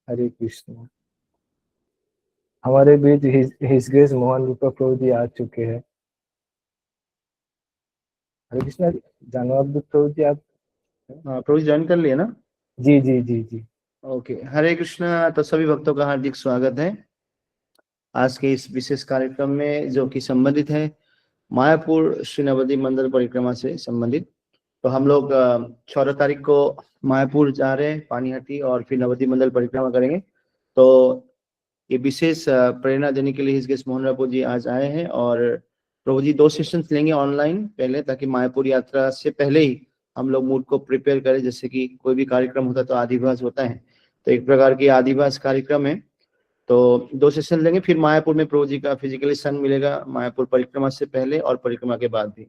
हरे कृष्ण। हमारे बीच his grace Mohan रूपा प्रभु जी आ चुके हैं। हरे कृष्ण। जानवर प्रभु जी आप। प्रभु जी ज्वाइन कर लिए ना? जी जी जी जी। ओके, हरे कृष्णा। तो सभी भक्तों का हार्दिक स्वागत है आज के इस विशेष कार्यक्रम में, जो कि संबंधित है मायापुर श्री नवद्वीप मंडल परिक्रमा से संबंधित। तो हम लोग 14 तारीख को मायापुर जा रहे हैं, पानीहाटी, और फिर नवद्वीप मंडल परिक्रमा करेंगे। तो ये विशेष प्रेरणा देने के लिए हिज ग्रेस मोहन प्रभु जी आज आए हैं, और प्रभु जी 2 सेशंस लेंगे ऑनलाइन पहले, ताकि मायापुर यात्रा से पहले ही हम लोग मूड को प्रिपेयर करें। जैसे कि कोई भी कार्यक्रम होता है तो आदिवास होता है, तो एक प्रकार की आदिवास कार्यक्रम है। तो 2 सेशन लेंगे, फिर मायापुर में प्रभु जी का फिजिकली संग मिलेगा, मायापुर परिक्रमा से पहले और परिक्रमा के बाद भी।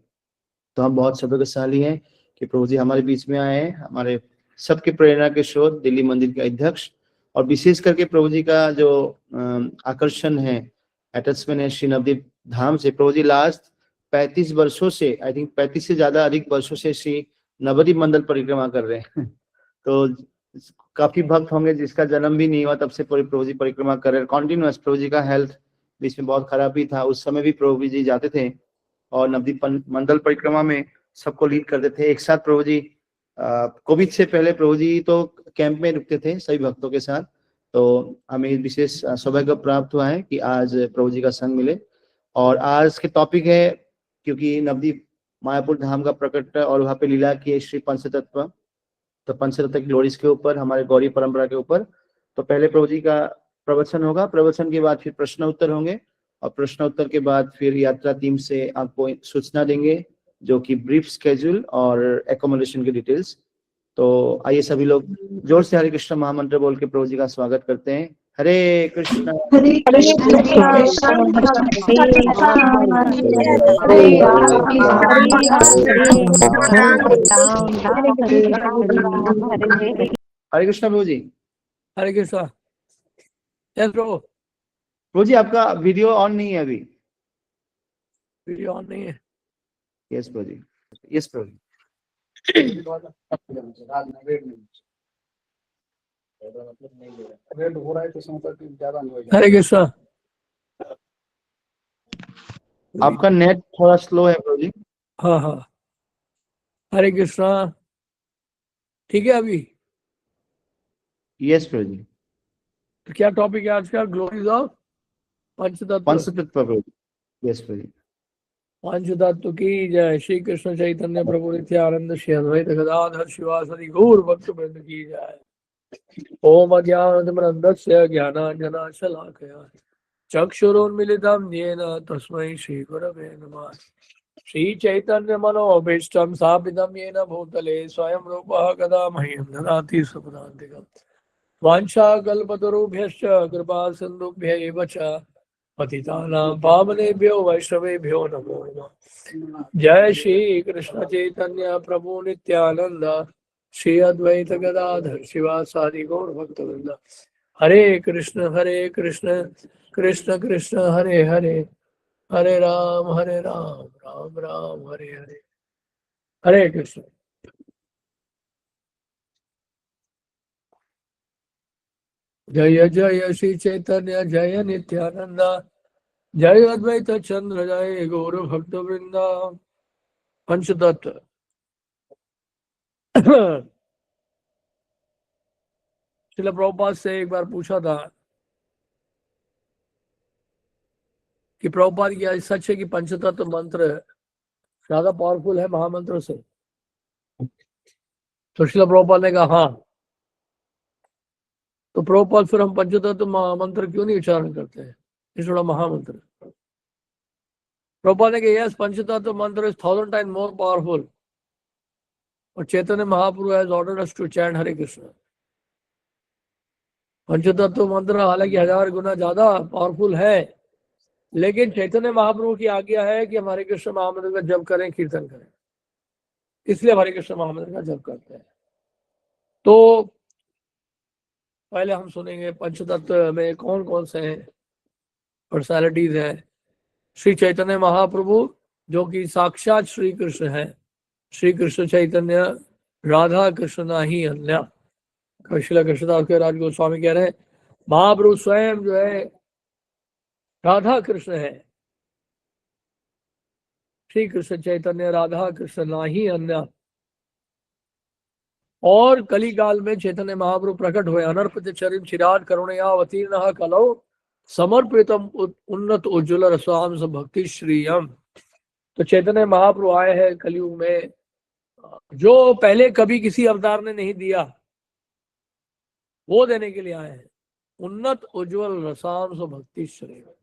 तो हम बहुत सौभाग्यशाली हैं कि प्रभु जी हमारे बीच में आए हैं, हमारे सबके प्रेरणा के स्रोत, दिल्ली मंदिर के अध्यक्ष। और विशेष करके प्रभु जी का जो आकर्षण है, अटैचमेंट है श्री नवद्वीप धाम से। प्रभु जी लास्ट 35 वर्षों से, आई थिंक 35 से ज्यादा अधिक वर्षों से श्री नवद्वीप मंडल परिक्रमा कर रहे हैं। तो काफी भक्त होंगे जिसका जन्म भी नहीं हुआ तब से प्रभु जी परिक्रमा कर रहे हैं कॉन्टिन्यूअस। प्रभु जी का हेल्थ बीच में बहुत खराब भी था, उस समय भी प्रभु जी जाते थे और नवद्वीप मंडल परिक्रमा में सबको लीड करते थे एक साथ। प्रभु जी कोविड से पहले प्रभु जी तो कैंप में रुकते थे सभी भक्तों के साथ। तो हमें विशेष सौभाग्य प्राप्त हुआ है कि आज प्रभु जी का संग मिले। और आज के टॉपिक है, क्योंकि नवद्वीप मायापुर धाम का प्रकट और वहाँ पे लीला की है श्री पंचतत्व, तो पंचतत्व की ग्लोरीज के ऊपर, हमारे गौरी परंपरा के ऊपर। तो पहले प्रभु जी का प्रवचन होगा, प्रवचन के बाद फिर प्रश्न उत्तर होंगे, और प्रश्न उत्तर के बाद फिर यात्रा टीम से आपको सूचना देंगे, जो कि ब्रीफ स्केड्यूल और एकोमोडेशन की डिटेल्स। तो आइए सभी लोग जोर से हरे कृष्ण महामंत्र बोल के प्रभु जी का स्वागत करते हैं। हरे कृष्ण हरे कृष्ण हरे कृष्ण प्रभु जी। हरे कृष्ण। यस प्रभु। प्रभु जी आपका वीडियो ऑन नहीं है अभी। वीडियो ऑन नहीं है। यस प्रभु जी। यस प्रभु जी। हरे कृष्ण। आपका नेट थोड़ा स्लो है प्रभु जी। हाँ हाँ। हरे कृष्णा। ठीक है अभी। यस प्रभु जी। तो क्या टॉपिक है आज का? ग्लोरीज ऑफ पंचतत्व। पंचतत्व प्रभु जी। यस प्रभु जी। पंचतत्व की जय। श्री कृष्ण चैतन्य प्रभु नित्यानंद श्री अद्वैत गदाधर शिवासदि गौर भक्त वृंद की जय। ओम अज्ञानतिमिरन्धस्य ज्ञानाञ्जनशलाकया चक्षुरुन्मिलितं येन तस्मै श्रीगुरवे नमः। श्रीचैतन्यमनोभीष्टं स्थापितं येन भूतले स्वयं रूपः कदा मह्यं ददाति स्वपदान्तिकम्। वाञ्छाकल्पतरुभ्यश्च कृपा सिन्धुभ्य एव च पतितानां पावनेभ्यो वैष्णवेभ्यो नमो नमः। जय श्री कृष्ण चैतन्य प्रभु नित्यानंद श्री अद्वैत गदाधर शिवासादि गौर भक्तवृंद। हरे कृष्ण कृष्ण कृष्ण हरे हरे, हरे राम राम राम हरे हरे। हरे कृष्ण। जय जय श्री चैतन्य जय नित्यानंद जय अद्वैत चंद्र जय गौर भक्त वृंदा। पंचतत्व। श्रील प्रभुपाद से एक बार पूछा था कि प्रभुपाद की सच है कि पंचतत्व मंत्र ज्यादा पावरफुल है महामंत्र से? तो श्रील प्रभुपाद ने कहा हाँ। तो प्रभुपाद फिर हम पंचतत्व मंत्र क्यों नहीं उच्चारण करते हैं, इस थोड़ा महामंत्र? प्रभुपाद ने कहा यस, पंचतत्व मंत्र इज 1000 टाइम्स मोर पावरफुल, और Chaitanya Mahaprabhu has ordered us to chant Hare Krishna. Panchatattva मंत्र हालांकि 1000 गुना ज्यादा पावरफुल है, लेकिन चैतन्य महाप्रभु की आज्ञा है कि हम हरे कृष्ण महामंत्र का जप करें, कीर्तन करें, इसलिए हरे कृष्ण महामंत्र का जप करते हैं। तो पहले हम सुनेंगे पंचतत्व में कौन कौन से हैं पर्सनालिटीज हैं। श्री चैतन्य महाप्रभु जो कि साक्षात श्री कृष्ण है, श्री कृष्ण चैतन्य राधा कृष्ण ही अन्य। श्रील कृष्णदास के राज गोस्वामी कह रहे हैं महाप्रभु स्वयं जो है राधा कृष्ण है, श्री कृष्ण चैतन्य राधा कृष्ण नाही अन्य। और कली काल में चैतन्य महाप्रभु प्रकट हुए, अनर्पित चरिम चिराट करुणया अवतीर्ण कलौ समर्पितम उन्नत उज्ज्वल रसांश भक्ति श्रीयम। तो चैतन्य महाप्रभु आए हैं कलयुग में, जो पहले कभी किसी अवतार ने नहीं दिया वो देने के लिए आए हैं, उन्नत उज्ज्वल रसांश भक्ति श्रेय।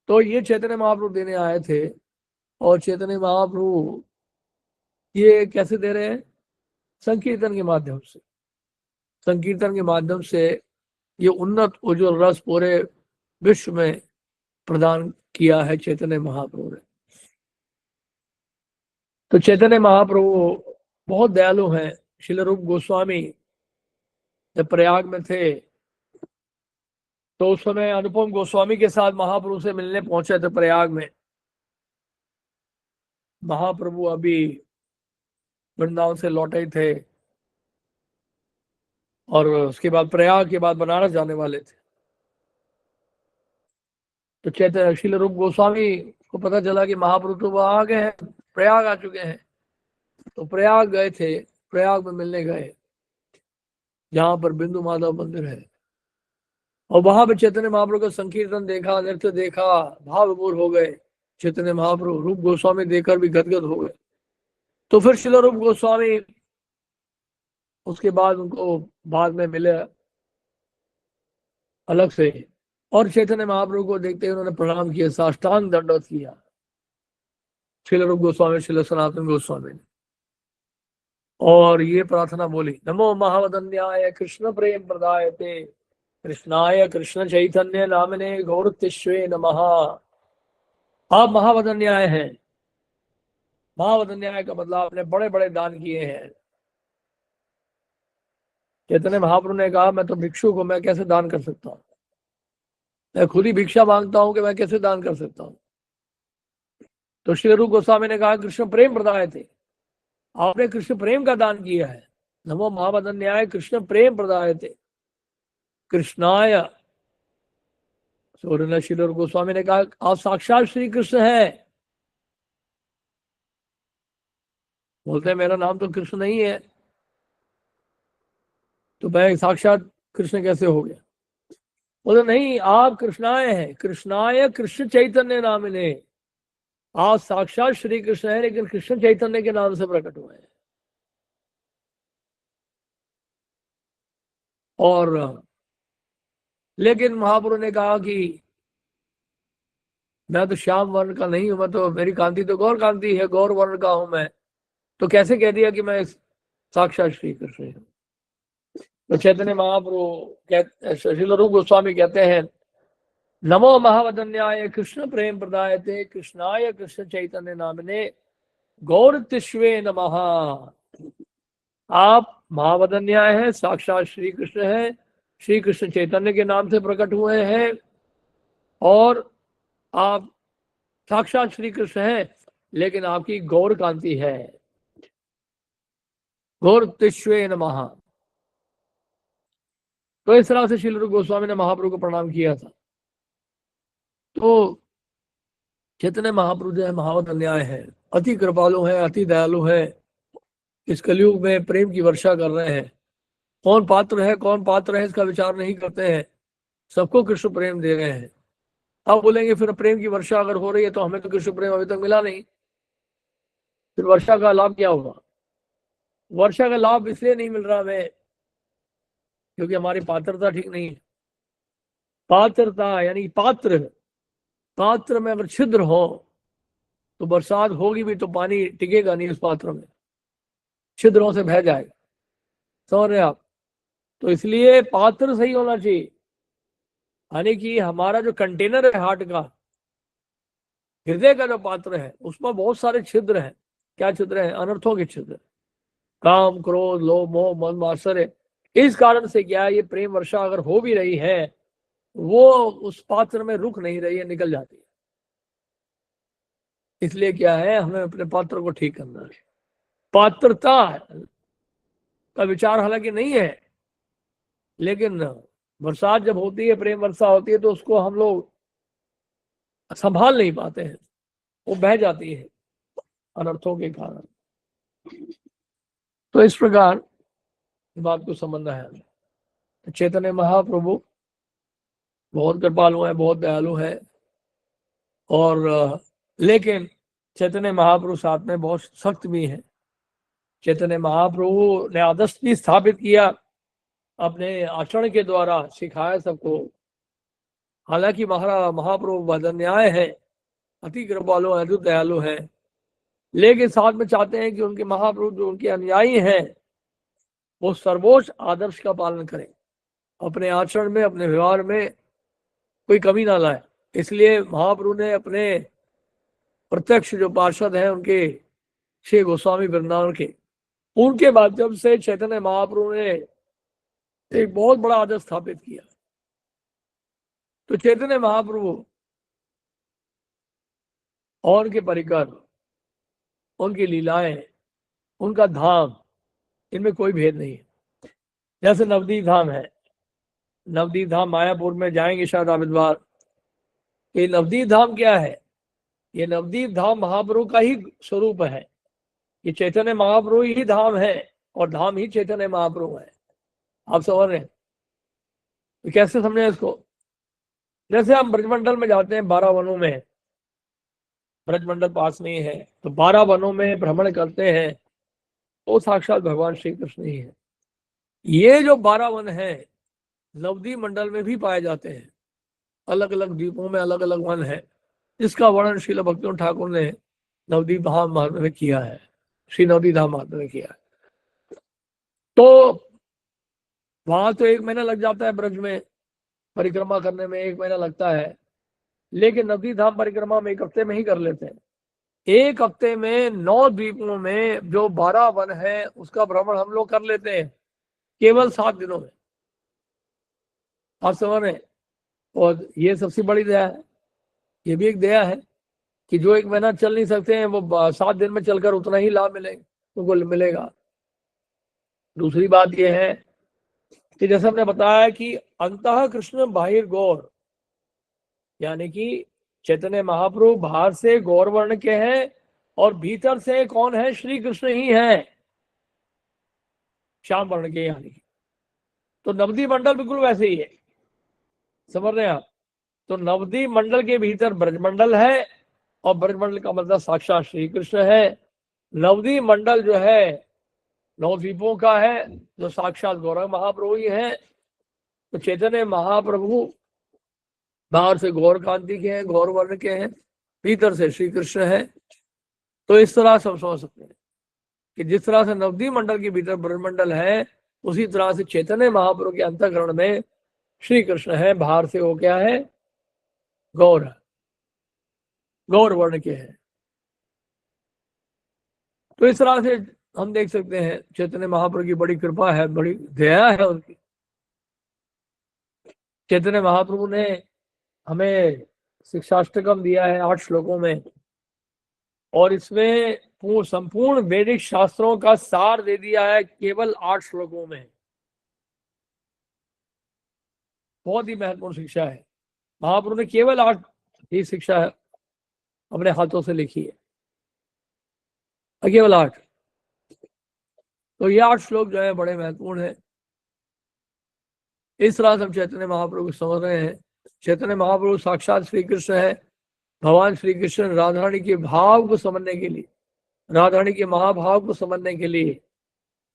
तो ये चैतन्य महाप्रभु देने आए थे। और चैतन्य महाप्रभु ये कैसे दे रहे हैं? संकीर्तन के माध्यम से। संकीर्तन के माध्यम से ये उन्नत उज्ज्वल रस पूरे विश्व में प्रदान किया है चैतन्य महाप्रभु ने। तो चैतन्य महाप्रभु बहुत दयालु हैं। श्रील रूप गोस्वामी जब प्रयाग में थे तो उस समय अनुपम गोस्वामी के साथ महाप्रभु से मिलने पहुंचे थे प्रयाग में। महाप्रभु अभी वृंदावन से लौटे थे और उसके बाद प्रयाग के बाद बनारस जाने वाले थे। तो चैतन्य श्रील रूप गोस्वामी को पता चला कि महाप्रभु तो वह आ गए हैं, प्रयाग आ चुके हैं। तो प्रयाग गए थे, प्रयाग में मिलने गए जहां पर बिंदु माधव मंदिर है। और वहां पे चैतन्य महाप्रभु का संकीर्तन देखा, नृत्य देखा, भाव विभोर हो गए। चैतन्य महाप्रभु रूप गोस्वामी देखकर भी गदगद हो गए। तो फिर श्रील रूप गोस्वामी उसके बाद उनको बाद में मिले अलग से, और चैतन्य महाप्रभु को देखते ही उन्होंने प्रणाम किया, साष्टांग दंडवत किया श्रील रूप गोस्वामी श्रील सनातन गोस्वामी ने। और ये प्रार्थना बोली, नमो महावदन्याय कृष्ण प्रेम प्रदायते कृष्णाय कृष्ण चैतन्य नामने गौरतिश्वे नमः। आप महावदन्याय हैं। महावदन्याय का मतलब आपने बड़े बड़े दान किए हैं। चैतन्य महाप्रभु ने कहा मैं तो भिक्षुक हूं, मैं कैसे दान कर सकता हूं? मैं खुद ही भिक्षा मांगता हूं कि मैं कैसे दान कर सकता हूं? तो श्री रूप गोस्वामी ने कहा कृष्ण प्रेम प्रदाय थे, आपने कृष्ण प्रेम का दान किया है। नमो महावदन्याय कृष्ण प्रेम प्रदाय थे कृष्णाय। श्री रूप गोस्वामी ने कहा आप साक्षात श्री कृष्ण है। बोलते हैं मेरा नाम तो कृष्ण नहीं है, तो मैं साक्षात कृष्ण कैसे हो गया? बोले नहीं, आप कृष्णाय हैं, कृष्णाय कृष्ण चैतन्य नामिने। आप साक्षात श्री कृष्ण है, लेकिन कृष्ण चैतन्य के नाम से प्रकट हुए हैं। और लेकिन महाप्रभु ने कहा कि मैं तो श्याम वर्ण का नहीं हूं, मैं तो मेरी कांति तो गौर कांति है, गौर वर्ण का हूं मैं, तो कैसे कह दिया कि मैं साक्षात श्री कृष्ण हूं? तो चैतन्य महाप्रभु श्रील रूप गोस्वामी कहते हैं नमो महावदन्याय कृष्ण प्रेम प्रदायते कृष्णाय कृष्ण चैतन्य नामने गौरतिश्वे नमः। आप महावदन्याय है, साक्षात श्री कृष्ण है, श्री कृष्ण चैतन्य के नाम से प्रकट हुए हैं, और आप साक्षात श्री कृष्ण है, लेकिन आपकी गौर कांति है। गौरतिश्वे नमः। तो इस तरह से श्रील रूप गोस्वामी ने महाप्रभु को प्रणाम किया था। तो चैतन्य महाप्रभु जो है महावदन्याय है, अति कृपालु है, अति दयालु है। इस कलयुग में प्रेम की वर्षा कर रहे हैं। कौन पात्र है कौन पात्र है इसका विचार नहीं करते हैं, सबको कृष्ण प्रेम दे रहे हैं। अब बोलेंगे फिर प्रेम की वर्षा अगर हो रही है तो हमें तो कृष्ण प्रेम अभी तक मिला नहीं, फिर वर्षा का लाभ क्या होगा? वर्षा का लाभ इसलिए नहीं मिल रहा हमें क्योंकि हमारी पात्रता ठीक नहीं है। पात्रता यानी पात्र में अगर छिद्र हो तो बरसात होगी भी तो पानी टिकेगा नहीं उस पात्र में, छिद्रों से बह जाएगा। समझ रहे आप? तो इसलिए पात्र सही होना चाहिए, यानी कि हमारा जो कंटेनर है हार्ट का, हृदय का जो पात्र है, उसमें बहुत सारे छिद्र हैं। क्या छिद्र हैं? अनर्थों के छिद्र, काम क्रोध लोभ मोह मद मात्सर्य। इस कारण से क्या है, ये प्रेम वर्षा अगर हो भी रही है वो उस पात्र में रुक नहीं रही है, निकल जाती है। इसलिए क्या है, हमें अपने पात्र को ठीक करना है। पात्रता का विचार हालांकि नहीं है, लेकिन बरसात जब होती है, प्रेम वर्षा होती है, तो उसको हम लोग संभाल नहीं पाते हैं, वो बह जाती है अनर्थों के कारण। तो इस प्रकार बात को समझना है हमें। चैतन्य महाप्रभु बहुत कृपालु है, बहुत दयालु है, और लेकिन चैतन्य महाप्रभु साथ में बहुत सख्त भी है। चैतन्य महाप्रभु ने आदर्श भी स्थापित किया, अपने आचरण के द्वारा सिखाया सबको। हालांकि महाप्रभु बदन्याय है, अति कृपालु, अद्भुत दयालु है, लेकिन साथ में चाहते हैं कि उनके महाप्रभु जो उनके अनुयायी हैं वो सर्वोच्च आदर्श का पालन करें, अपने आचरण में, अपने व्यवहार में कोई कमी ना लाए। इसलिए महाप्रभु ने अपने प्रत्यक्ष जो पार्षद हैं उनके श्री गोस्वामी वृंदावन के, उनके माध्यम से चैतन्य महाप्रभु ने एक बहुत बड़ा आदर्श स्थापित किया। तो चैतन्य महाप्रभु और उनके परिकर, उनकी लीलाएं, उनका धाम, इनमें कोई भेद नहीं है। जैसे नवदीप धाम है, नवदीप धाम मायापुर में जाएंगे शायद आप इस बार। ये नवदीप धाम क्या है? ये नवदीप धाम महाप्रभु का ही स्वरूप है। ये चैतन्य महाप्रभु ही धाम है और धाम ही चैतन्य महाप्रभु है। आप समझ रहे हैं? तो कैसे समझे इसको? जैसे हम ब्रजमंडल में जाते हैं, 12 वनों में, ब्रजमंडल पास नहीं है, तो 12 वनों में भ्रमण करते हैं, वो साक्षात भगवान श्री कृष्ण ही है। ये जो 12 वन है नवदीप मंडल में भी पाए जाते हैं, अलग अलग द्वीपों में अलग अलग वन है, जिसका वर्णन श्रील भक्ति ठाकुर ने नवदीप धाम महात्म्य में किया है, श्री नवदीप धाम महात्म्य में किया है। तो वहां तो 1 महीना लग जाता है, ब्रज में परिक्रमा करने में 1 महीना लगता है, लेकिन नवदीप धाम परिक्रमा में 1 हफ्ते में ही कर लेते हैं। 1 हफ्ते में 9 द्वीपों में जो 12 वन है उसका भ्रमण हम लोग कर लेते हैं केवल 7 दिनों में। आप समझ रहे हैं? और ये सबसे बड़ी दया है। ये भी एक दया है कि जो 1 महीना चल नहीं सकते हैं वो 7 दिन में चलकर उतना ही लाभ उनको मिलेगा। दूसरी बात यह है कि जैसे हमने बताया कि अंतः कृष्ण बाहिर गौर, यानी कि चैतन्य महाप्रभु बाहर से गौर वर्ण के हैं और भीतर से कौन है? श्री कृष्ण ही है, श्याम वर्ण के। यानी कि तो नवदीप मंडल बिल्कुल वैसे ही है, समझ रहे हैं आप? तो नवदीप मंडल के भीतर ब्रजमंडल है और ब्रजमंडल का मतलब साक्षात श्री कृष्ण है। नवदीप मंडल जो है 9 द्वीपों का है, जो साक्षात गौरव महाप्रभु ही है। तो चैतन्य महाप्रभु बाहर से गौर कांति के हैं, गौर वर्ण के हैं, भीतर से श्री कृष्ण है। तो इस तरह से हम समझ सकते हैं कि जिस तरह से नवदीप मंडल के भीतर ब्रजमंडल है, उसी तरह से चैतन्य महाप्रभु के अंतःकरण में श्री कृष्ण है, बाहर से वो क्या है? गौर है, गौर वर्ण के हैं। तो इस तरह से हम देख सकते हैं चैतन्य महाप्रभु की बड़ी कृपा है, बड़ी दया है उनकी। चैतन्य महाप्रभु ने हमें शिक्षाष्टकम दिया है 8 श्लोकों में, और इसमें संपूर्ण वैदिक शास्त्रों का सार दे दिया है केवल 8 श्लोकों में। बहुत ही महत्वपूर्ण शिक्षा है। महाप्रभु ने केवल 8 ही शिक्षा है अपने हाथों से लिखी है, केवल 8। तो ये 8 श्लोक जो है बड़े महत्वपूर्ण है। इस तरह से हम चैतन्य महाप्रभु को समझ रहे हैं। चैतन्य महाप्रभु साक्षात श्री कृष्ण है। भगवान श्री कृष्ण राधारानी के भाव को समझने के लिए, राधारानी के महाभाव को समझने के लिए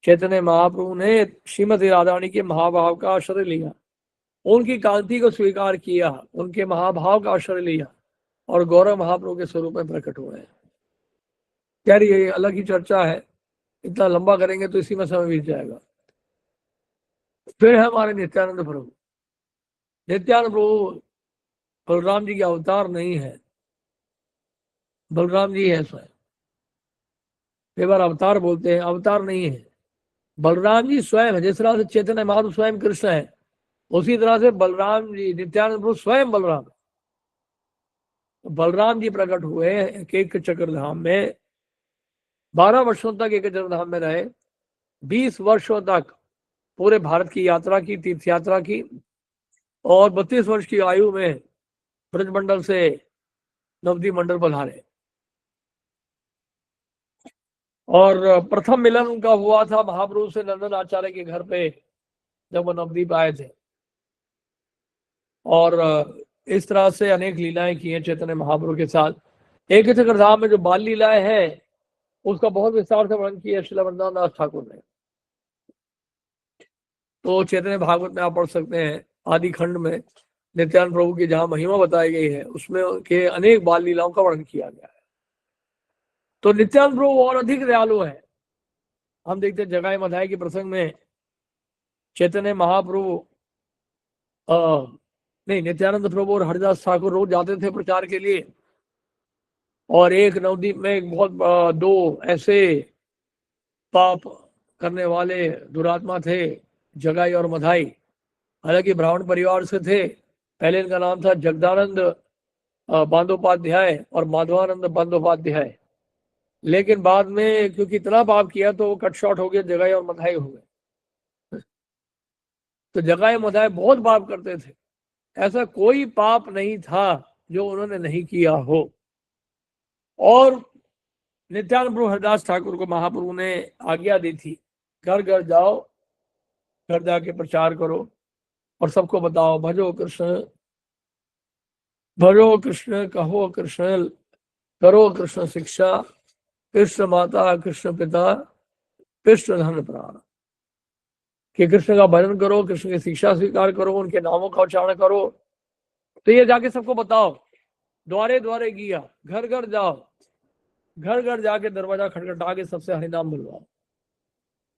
चैतन्य महाप्रभु ने श्रीमती राधारानी के महाभाव का आश्रय लिया, उनकी कांति को स्वीकार किया, उनके महाभाव का आश्रय लिया और गौरव महाप्रभु के स्वरूप में प्रकट हुए हैं। यार ये अलग ही चर्चा है, इतना लंबा करेंगे तो इसी में समय बीत जाएगा। फिर है हमारे नित्यानंद प्रभु। नित्यानंद प्रभु बलराम जी के अवतार नहीं है, बलराम जी है स्वयं। कई बार अवतार बोलते हैं, अवतार नहीं है, बलराम जी स्वयं है। जिस तरह से चैतन्य महाप्रभु स्वयं कृष्ण है, उसी तरह से बलराम जी, नित्यानंद प्रभु स्वयं बलराम। बलराम जी प्रकट हुए एक चक्रधाम में, 12 वर्षों तक एक चक्रधाम में रहे। 20 वर्षों तक पूरे भारत की यात्रा की, तीर्थ यात्रा की, और 32 वर्ष की आयु में ब्रजमंडल से नवद्वीप मंडल पधारे। और प्रथम मिलन उनका हुआ था महाप्रभु से नंदन आचार्य के घर पे, जब वो नवद्वीप आए थे। और इस तरह से अनेक लीलाएं की हैं चैतन्य महाप्रभु के साथ। एक ही चक्र धाम में जो बाल लीलाएं हैं उसका बहुत विस्तार से वर्णन किया श्रील वृंदावन दास ठाकुर ने। तो चैतन्य भागवत में आप पढ़ सकते हैं, आदि खंड में नित्यानंद प्रभु की जहां महिमा बताई गई है उसमें के अनेक बाल लीलाओं का वर्णन किया गया है। तो नित्यानंद प्रभु और अधिक दयालु है। हम देखते हैं जगाई मधाई के प्रसंग में चैतन्य महाप्रभु नहीं, नित्यानंद प्रभु और हरिदास ठाकुर रोज जाते थे प्रचार के लिए। और एक नवद्वीप में एक बहुत दो ऐसे पाप करने वाले दुरात्मा थे, जगाई और मधाई। हालांकि ब्राह्मण परिवार से थे। पहले इनका नाम था जगदानंद बंदोपाध्याय और माधवानंद बंदोपाध्याय, लेकिन बाद में क्योंकि इतना पाप किया तो वो कट शॉर्ट हो गया, जगाई और मधाई हो गए। तो जगाई मधाई बहुत पाप करते थे। ऐसा कोई पाप नहीं था जो उन्होंने नहीं किया हो। और नित्यानंद प्रभु हरिदास ठाकुर को महाप्रभु ने आज्ञा दी थी, घर घर जाओ, घर जाके प्रचार करो और सबको बताओ, भजो कृष्ण, भजो कृष्ण, कहो कृष्ण, करो कृष्ण शिक्षा, कृष्ण माता, कृष्ण पिता, कृष्ण धन प्राण। कि कृष्ण का भजन करो, कृष्ण की शिक्षा स्वीकार करो, उनके नामों का उच्चारण करो। तो ये जाके सबको बताओ, द्वारे द्वारे किया, घर घर जाओ, घर घर जाके दरवाजा खटखटा के सबसे हरिनाम बुलवाओ।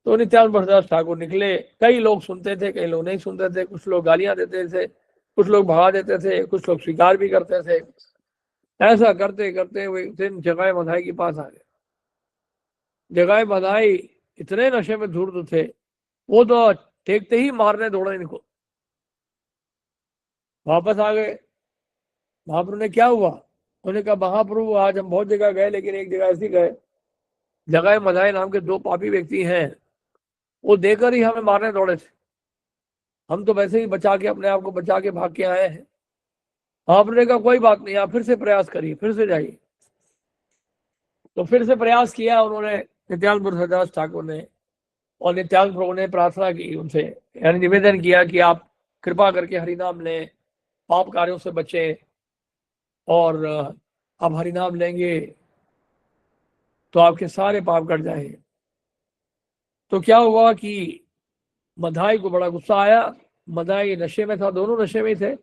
तो नित्यानंद हरिदास ठाकुर निकले। कई लोग सुनते थे, कई लोग नहीं सुनते थे, कुछ लोग गालियां देते थे, कुछ लोग भगा देते थे, कुछ लोग स्वीकार भी करते थे। ऐसा करते करते हुए एक दिन जगाई मधाई के पास आ गए। जगाई मधाई इतने नशे में धूर्त थे, वो तो देखते ही मारने दौड़े इनको। वापस आ गए। महाप्रभु ने क्या हुआ? उन्होंने कहा महाप्रभु आज हम बहुत जगह गए, लेकिन एक जगह ऐसी गए, जगाई मधाई नाम के दो पापी व्यक्ति हैं, वो देकर ही हमें मारने दौड़े थे। हम तो वैसे ही बचा के, अपने आप को बचा के भाग के आए हैं। आपने कहा कोई बात नहीं, आप फिर से प्रयास करिए, फिर से जाइए। तो फिर से प्रयास किया उन्होंने, नित्यानंद हरिदास ठाकुर ने। और नित्यानंद प्रभु ने प्रार्थना की उनसे, यानी निवेदन किया कि आप कृपा करके हरिनाम लें, पाप कार्यों से बचें, और आप हरिनाम लेंगे तो आपके सारे पाप कट जाएंगे। तो क्या हुआ कि मधाई को बड़ा गुस्सा आया। मधाई नशे में था, दोनों नशे में थे।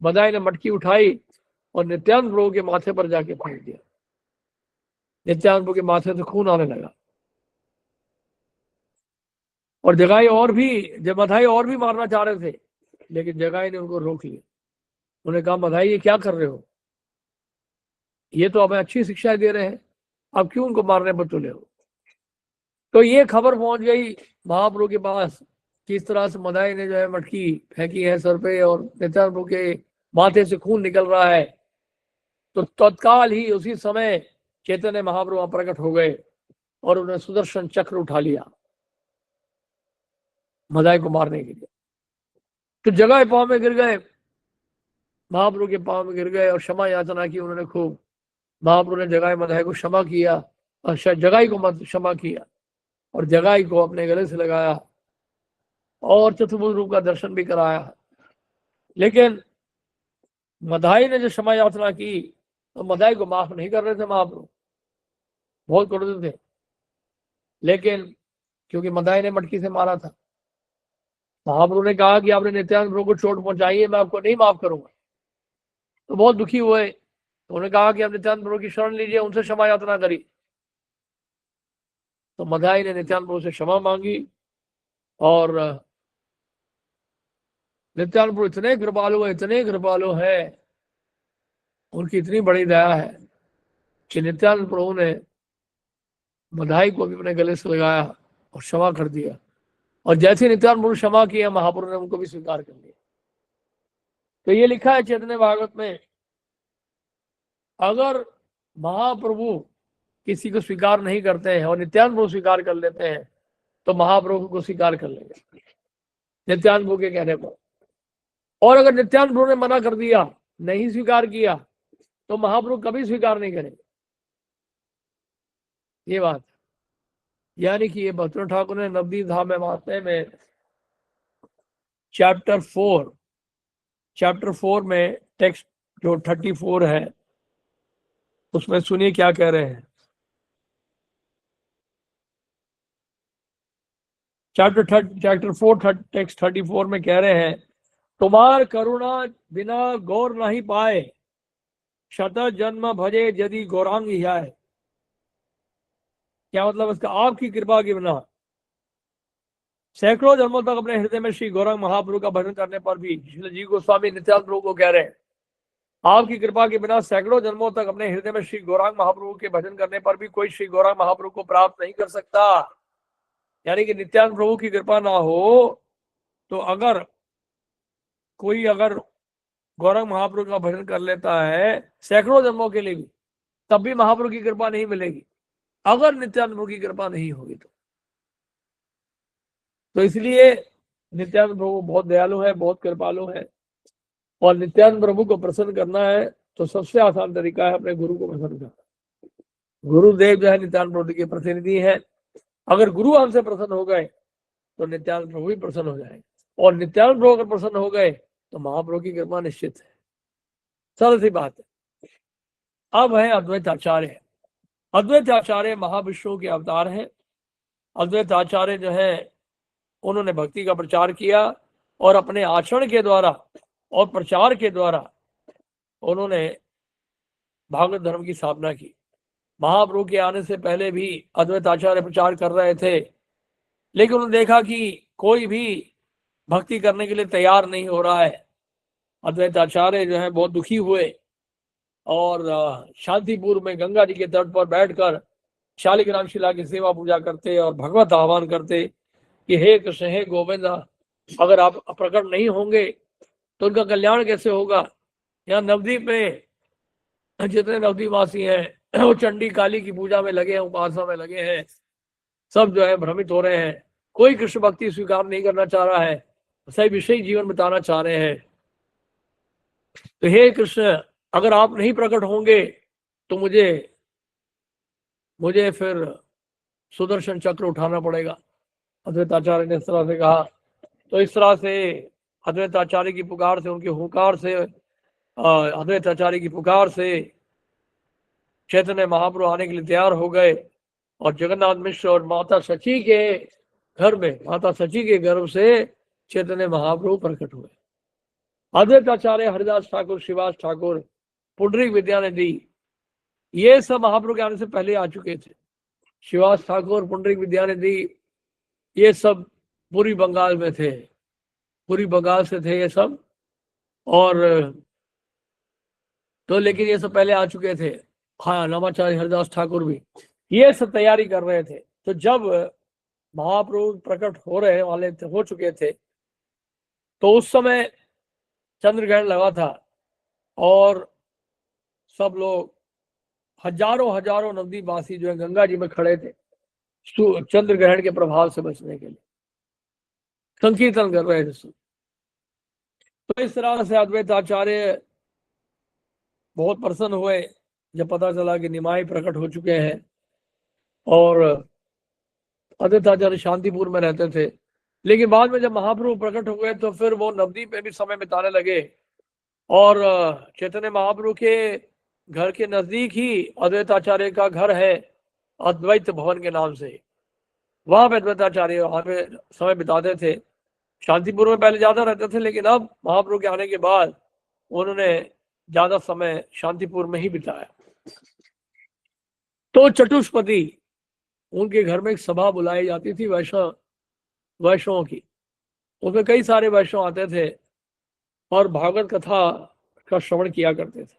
मधाई ने मटकी उठाई और नित्यानंद प्रभु के माथे पर जाके फेंक दिया। नित्यानंद प्रभु के माथे से खून आने लगा। और जगाई और भी, जब मधाई और भी मारना चाह रहे थे, लेकिन जगाई ने उनको रोक लिया। उन्होंने कहा मधाई ये क्या कर रहे हो? ये तो हमें अच्छी शिक्षा दे रहे हैं, अब क्यों उनको मारने पर तुले हो? तो ये खबर पहुंच गई महाप्रभु के पास, किस तरह से मधाई ने जो है मटकी फेंकी है सर पे और नित्यानंद प्रभु के माथे से खून निकल रहा है। तो तत्काल ही उसी समय चैतन्य महाप्रभु प्रकट हो गए और उन्हें सुदर्शन चक्र उठा लिया मधाई को मारने के लिए। तो जगाई पांव में गिर गए, महाप्रभु के पांव में गिर गए और क्षमा याचना की उन्होंने खूब। महाप्रभु ने जगाई मधाई को क्षमा किया और जगाई को क्षमा किया और जगाई को अपने गले से लगाया और चतुर्भुज रूप का दर्शन भी कराया। लेकिन मधाई ने जो क्षमा याचना की तो मधाई को माफ नहीं कर रहे थे महाप्रभु, बहुत क्रोधित थे। लेकिन क्योंकि मधाई ने मटकी से मारा था, महाप्रभु ने कहा कि आपने नित्यानंद प्रभु को चोट पहुंचाई है, मैं आपको नहीं माफ करूंगा। तो बहुत दुखी हुए। तो उन्होंने कहा कि आप नित्यानंद प्रभु की शरण लीजिए, उनसे क्षमा याचना करी। तो मधाई ने नित्यानंद प्रभु से क्षमा मांगी और नित्यानंद प्रभु इतने कृपालु है, इतने कृपालु है, उनकी इतनी बड़ी दया है कि नित्यानंद प्रभु ने मधाई को भी अपने गले से लगाया और क्षमा कर दिया। और जैसे नित्यानंद प्रभु क्षमा किया, महाप्रभु ने उनको भी स्वीकार कर लिया। तो ये लिखा है चैतन्य भागवत में, अगर महाप्रभु किसी को स्वीकार नहीं करते हैं और नित्यानंद प्रभु स्वीकार कर लेते हैं तो महाप्रभु को स्वीकार कर लेंगे नित्यानंद प्रभु के कहने पर। और अगर नित्यानंद प्रभु ने मना कर दिया, नहीं स्वीकार किया, तो महाप्रभु कभी स्वीकार नहीं करेंगे। ये बात यानी कि ये भक्तवृंद ठाकुर ने नवदीप धाम में महात्म्य में चैप्टर 4 में टेक्स्ट जो 34 है उसमें सुनिए क्या कह रहे हैं। चैप्टर 4 टेक्स्ट 34 में कह रहे हैं, तुम्हार करुणा बिना गौर नहीं पाए, शत जन्म भजे यदि गौरांग आए। क्या मतलब इसका? आपकी कृपा के बिना सैकड़ों जन्मों तक अपने हृदय में श्री गौरांग महाप्रभु का भजन करने पर भी, श्री जी गोस्वामी नित्यानंद प्रभु को कह रहे हैं, आपकी कृपा के बिना सैकड़ों जन्मों तक अपने हृदय में श्री गौरांग महाप्रभु के भजन करने पर भी कोई श्री गौरांग महाप्रभु को प्राप्त नहीं कर सकता। यानी कि नित्यानंद प्रभु की कृपा ना हो तो अगर कोई गौरांग महाप्रभु का भजन कर लेता है सैकड़ों जन्मों के लिए भी, तब भी महाप्रभु की कृपा नहीं मिलेगी अगर नित्यानंद प्रभु की कृपा नहीं होगी तो इसलिए नित्यानंद प्रभु बहुत दयालु है, बहुत कृपालु है। और नित्यानंद प्रभु को प्रसन्न करना है तो सबसे आसान तरीका है अपने गुरु को प्रसन्न करना। गुरुदेव जो है नित्यानंद प्रभु के प्रतिनिधि है। अगर गुरु हमसे प्रसन्न हो गए तो नित्यानंद प्रभु भी प्रसन्न हो जाएंगे, और नित्यानंद प्रभु अगर प्रसन्न हो गए तो महाप्रभु की कृपा निश्चित है। सरल सी बात है। अब है अद्वैत आचार्य। अद्वैत आचार्य महाविष्णु के अवतार हैं। अद्वैत आचार्य जो है उन्होंने भक्ति का प्रचार किया और अपने आचरण के द्वारा और प्रचार के द्वारा उन्होंने भागवत धर्म की स्थापना की। महाप्रभु के आने से पहले भी अद्वैत आचार्य प्रचार कर रहे थे, लेकिन उन्होंने देखा कि कोई भी भक्ति करने के लिए तैयार नहीं हो रहा है। अद्वैत आचार्य जो है बहुत दुखी हुए और शांतिपुर में गंगा जी के तट पर बैठकर शालिग्राम शिला की सेवा पूजा करते और भगवत आह्वान करते कि हे कृष्ण, हे गोविंद, अगर आप प्रकट नहीं होंगे तो उनका कल्याण कैसे होगा। यहाँ नवद्वीप में जितने नवद्वीप वासी हैं वो चंडी काली की पूजा में लगे हैं, उपासना में लगे हैं, सब जो है भ्रमित हो रहे हैं। कोई कृष्ण भक्ति स्वीकार नहीं करना चाह रहा है, सही विषय जीवन बिताना चाह रहे हैं। तो हे कृष्ण, अगर आप नहीं प्रकट होंगे तो मुझे फिर सुदर्शन चक्र उठाना पड़ेगा। अद्वैत आचार्य ने इस तरह से कहा। तो इस तरह से अद्वैत आचार्य की पुकार से, उनके हुंकार से, अद्वैत आचार्य की पुकार से चैतन्य महाप्रभु आने के लिए तैयार हो गए और जगन्नाथ मिश्र और माता सची के घर में, माता सची के गर्भ से चैतन्य महाप्रभु प्रकट हुए। अद्वैत आचार्य, हरिदास ठाकुर, श्रीवास ठाकुर, पुंडरीक विद्यानिधि, ये सब महाप्रभु के आने से पहले आ चुके थे। श्रीवास ठाकुर, पुंडरीक विद्यानिधि, ये सब पूर्वी बंगाल में थे, पूर्वी बंगाल से थे ये सब। और तो लेकिन ये सब पहले आ चुके थे। हाँ, नामाचार्य हरिदास ठाकुर भी, ये सब तैयारी कर रहे थे। तो जब महाप्रभु प्रकट हो चुके थे तो उस समय चंद्रग्रहण लगा था और सब लोग हजारों नवद्वीपवासी जो है गंगा जी में खड़े थे चंद्र ग्रहण के प्रभाव से बचने के लिए संकीर्तन कर रहे थे। तो इस तरह से अद्वैत आचार्य बहुत प्रसन्न हुए जब पता चला कि निमाई प्रकट हो चुके हैं। और अद्वैत आचार्य शांतिपुर में रहते थे, लेकिन बाद में जब महाप्रभु प्रकट हो गए तो फिर वो नवद्वीप में भी समय बिताने लगे। और चैतन्य महाप्रभु के घर के नजदीक ही अद्वैत आचार्य का घर है, अद्वैत भवन के नाम से। वहां पे अद्वैत आचार्य वहां पे समय बिताते थे। शांतिपुर में पहले ज्यादा रहते थे, लेकिन अब महाप्रभु के आने के बाद उन्होंने ज्यादा समय शांतिपुर में ही बिताया। तो चतुष्पति, उनके घर में एक सभा बुलाई जाती थी वैष्णवों की। उसमें कई सारे वैष्णव आते थे और भागवत कथा का श्रवण किया करते थे।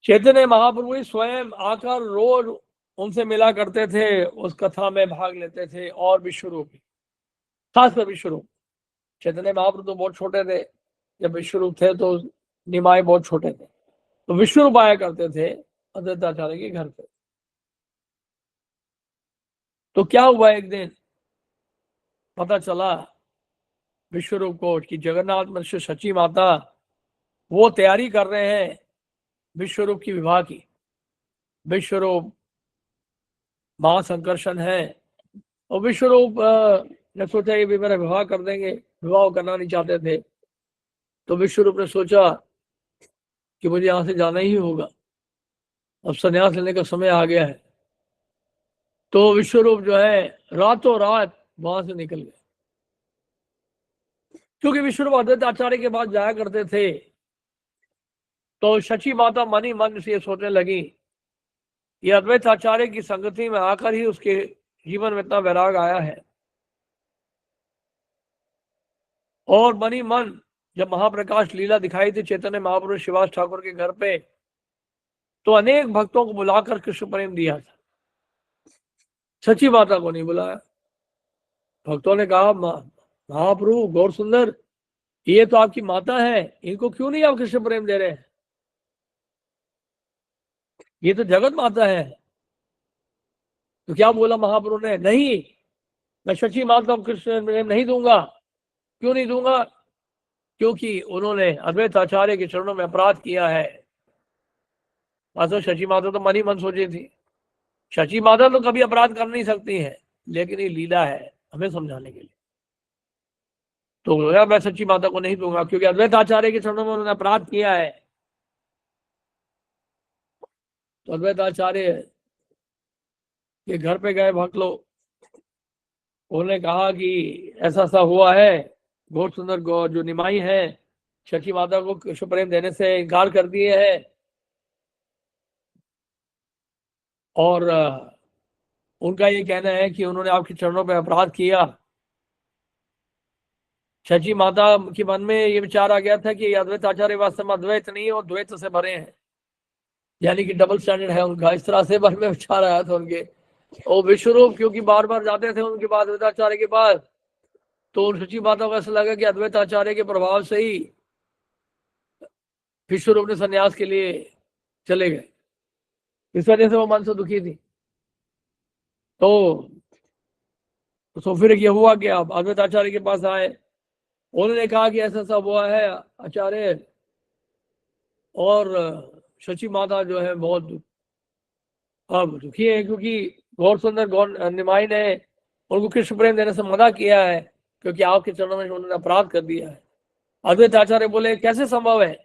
चैतन्य महाप्रभु स्वयं आकर रोज उनसे मिला करते थे, उस कथा में भाग लेते थे। और विश्वरूप, खासकर विश्वरूप, चैतन्य महाप्रभु तो बहुत छोटे थे जब विश्वरूप थे, तो निमाई बहुत छोटे थे। तो विश्वरूप आया करते थे अद्वैत आचार्य के घर पे। तो क्या हुआ, एक दिन पता चला विश्वरूप को कि जगन्नाथ मनुष्य सची माता वो तैयारी कर रहे हैं विश्वरूप की विवाह की। विश्वरूप महासंकर्षण है और विश्वरूप ने सोचा ये भी मेरा विवाह कर देंगे, विवाह करना नहीं चाहते थे। तो विश्वरूप ने सोचा कि मुझे यहाँ से जाना ही होगा, अब संन्यास लेने का समय आ गया है। तो विश्वरूप जो है रातों रात वहां से निकल गए, क्योंकि विश्वरूप अद्वैत आचार्य के पास जाया करते थे। तो शची माता मन ही मन से सोचने लगी, ये अद्वैत आचार्य की संगति में आकर ही उसके जीवन में इतना वैराग आया है। और मन ही मन जब महाप्रकाश लीला दिखाई थी चैतन्य महापुरुष शिवास ठाकुर के घर पे, तो अनेक भक्तों को बुलाकर कृष्ण प्रेम दिया था, सची माता को नहीं बुलाया। भक्तों ने कहा महाप्रभु गौर सुंदर, ये तो आपकी माता है, इनको क्यों नहीं आप कृष्ण प्रेम दे रहे हैं? ये तो जगत माता है। तो क्या बोला महाप्रभु ने, नहीं मैं सची माता को कृष्ण प्रेम नहीं दूंगा। क्यों नहीं दूंगा? क्योंकि उन्होंने अद्वैत आचार्य के चरणों में अपराध किया है। माता शची माता तो मन ही मन सोची थी, शची माता तो कभी अपराध कर नहीं सकती है, लेकिन ये लीला है हमें समझाने के लिए। तो यार मैं सच्ची माता को नहीं दूंगा, क्योंकि अद्वैत आचार्य के चरणों में उन्होंने अपराध किया है। तो अद्वैत आचार्य के घर पे गए भक्त लोग, उन्होंने कहा कि ऐसा सा हुआ है, गौर सुंदर गौर जो निमाई है शची माता को कृष्ण प्रेम देने से इनकार कर दिए है, और उनका ये कहना है कि उन्होंने आपके चरणों पे अपराध किया। शची माता के मन में ये विचार आ गया था कि अद्वैत आचार्य वास्तव में अद्वैत नहीं है और द्वैत से भरे हैं, यानी कि डबल स्टैंडर्ड है उनका। इस तरह से मन में विचार आया था उनके। और विश्वरूप क्योंकि बार बार जाते थे उनके पास अद्वैत आचार्य के पास, तो उन सची माता को ऐसा लगा कि अद्वैत आचार्य के प्रभाव से ही विश्वरूप ने संन्यास के लिए चले गए। इस वजह से वो मन से दुखी थी। तो फिर ये हुआ कि आप अद्वैत आचार्य के पास आए, उन्होंने कहा कि ऐसा सब हुआ है आचार्य, और शची माता जो है बहुत अब दुखी है, क्योंकि गौर सुंदर गौर निमाई ने उनको कृष्ण प्रेम देने से मना किया है, क्योंकि आपके चरणों में उन्होंने अपराध कर दिया है। अद्वैत आचार्य बोले कैसे संभव है,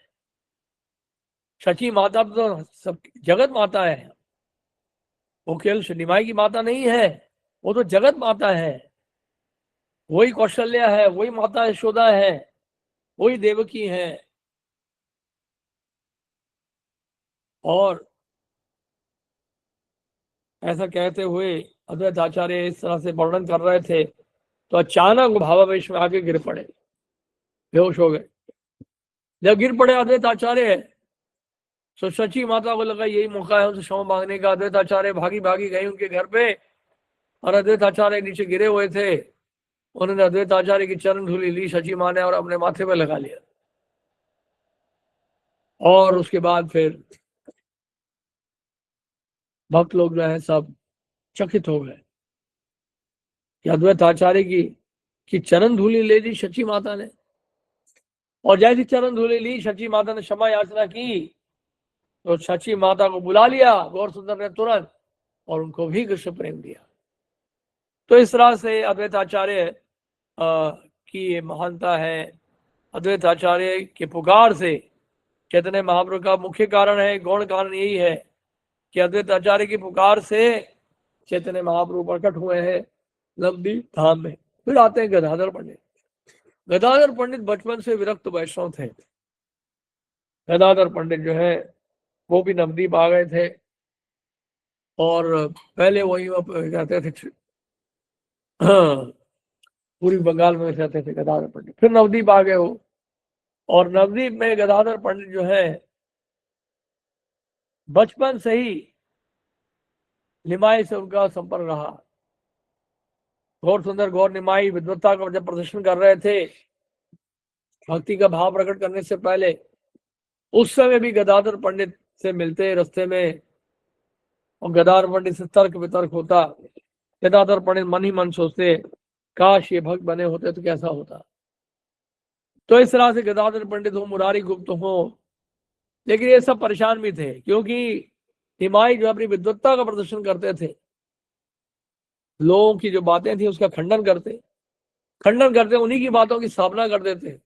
शची माता तो सब जगत माता है, वो केवल निमाई की माता नहीं है, वो तो जगत माता है। वही कौशल्या है, वही माता यशोदा है, वही देवकी है। और ऐसा कहते हुए अद्वैत आचार्य इस तरह से वर्णन कर रहे थे, तो अचानक भावावेश में आके गिर पड़े, बेहोश हो गए। जब गिर पड़े अद्वैत आचार्य, तो सची माता को लगा यही मौका है उनसे क्षमा मांगने का। अद्वैत आचार्य भागी भागी गए उनके घर पे, और अद्वैत आचार्य नीचे गिरे हुए थे। उन्होंने अद्वैत आचार्य की चरण धूलि ली सची माँ ने और अपने माथे पे लगा लिया। और उसके बाद फिर भक्त लोग जो है सब चकित हो गए कि अद्वैत आचार्य की चरण धूलि ले ली सची माता ने। और जैसी चरण धूलि ली, सची माता ने क्षमा याचना की, तो सची माता को बुला लिया गौर सुंदर ने तुरंत, और उनको भी कृष्ण प्रेम दिया। तो इस तरह से अद्वैत आचार्य की महानता है। अद्वैत आचार्य के पुकार से चैतन्य महाप्रभु का मुख्य कारण है, गौण कारण यही है कि अद्वैत आचार्य की पुकार से चैतन्य महाप्रभु प्रकट हुए हैं नवद्वीप धाम में। फिर आते हैं गदाधर पंडित। गदाधर पंडित बचपन से विरक्त वैष्णव थे। गदाधर पंडित जो है वो भी नवद्वीप आ गए थे, और पहले वही रहते थे, पूर्वी बंगाल में रहते थे गदाधर पंडित। फिर नवद्वीप आ गए वो, और नवद्वीप में गदाधर पंडित जो है बचपन से ही निमाई से उनका संपर्क रहा। गौर सुंदर गौर निमाई विद्वत्ता का जब प्रदर्शन कर रहे थे, भक्ति का भाव प्रकट करने से पहले, उस समय भी गदाधर पंडित से मिलते रास्ते में, और गदाधर पंडित से तर्क वितर्क होता। गदाधर पंडित मन ही मन सोचते काश ये भक्त बने होते तो कैसा होता। तो इस तरह से गदाधर पंडित हो, मुरारी गुप्त हो, लेकिन ये सब परेशान भी थे, क्योंकि निमाई जो अपनी विद्वत्ता का प्रदर्शन करते थे, लोगों की जो बातें थी उसका खंडन करते उन्हीं की बातों की स्थापना कर देते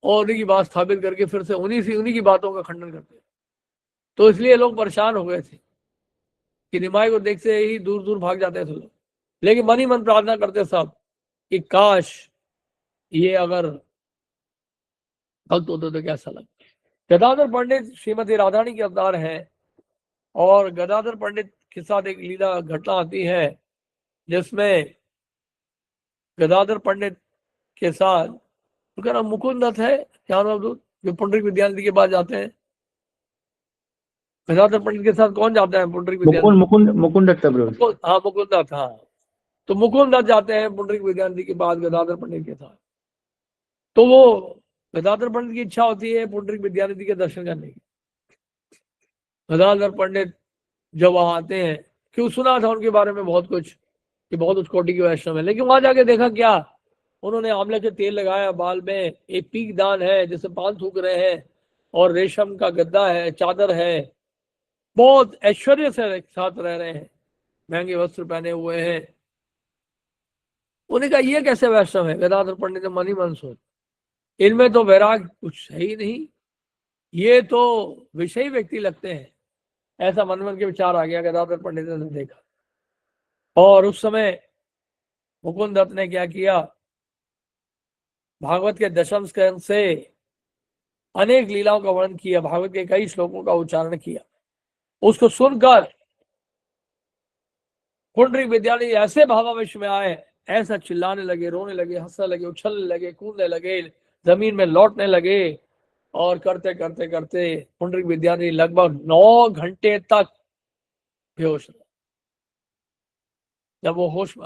और उन्हीं की बात स्थापित करके फिर से उन्हीं की बातों का खंडन करते। तो इसलिए लोग परेशान हो गए थे कि निमाई को देखते ही दूर दूर भाग जाते थे लोग, लेकिन मन ही मन प्रार्थना करते सब कि काश ये अगर भक्त होते तो कैसा लगता। गदाधर पंडित श्रीमती राधारानी के अवतार हैं और गदाधर पंडित के साथ एक लीला घटना आती है जिसमें गदाधर पंडित के साथ उनका नाम मुकुंद दत्त है, क्या नाम जो पुंडरीक विद्यानिधि के पास जाते हैं। गदाधर पंडित के साथ कौन जाता है पुंडरीक विद्यानिधि? मुकुंद दत्त प्रभु। हाँ, मुकुंद दत्त, हाँ। तो मुकुंद दत्त जाते हैं पुंडरीक विद्यानिधि के बाद गदाधर पंडित के साथ। तो वो गदाधर पंडित की इच्छा होती है पुंडरीक विद्यानिधि के दर्शन करने की। गदाधर पंडित जब वहां आते हैं, क्यों सुना था उनके बारे में बहुत कुछ कि बहुत उच्च कोटि के वैष्णव है, लेकिन वहां जाके देखा क्या, उन्होंने आंवले के तेल लगाया बाल में, एक पीक दान है जिससे पान थूक रहे हैं और रेशम का गद्दा है, चादर है, बहुत ऐश्वर्य से साथ रह रहे हैं, महंगे वस्त्र पहने हुए हैं। उन्हें कहा ये कैसे वैष्णव है? गदाधर पंडित ने मन ही मन सोच, इनमें तो वैराग कुछ है ही नहीं, ये तो विषयी व्यक्ति लगते हैं। ऐसा मन के विचार आ गया, गदाधर पंडित ने देखा। और उस समय मुकुंद दत्त ने क्या किया, भागवत के दशम स्कंद से अनेक लीलाओं का वर्णन किया, भागवत के कई श्लोकों का उच्चारण किया। उसको सुनकर पुंडरीक विद्यानिधि ऐसे भावावेश में आए, ऐसा चिल्लाने लगे, रोने लगे, हंसने लगे, उछलने लगे, कूदने लगे, जमीन में लौटने लगे और करते करते करते पुंडरीक विद्यानिधि लगभग 9 घंटे तक बेहोश रहे। जब वो होश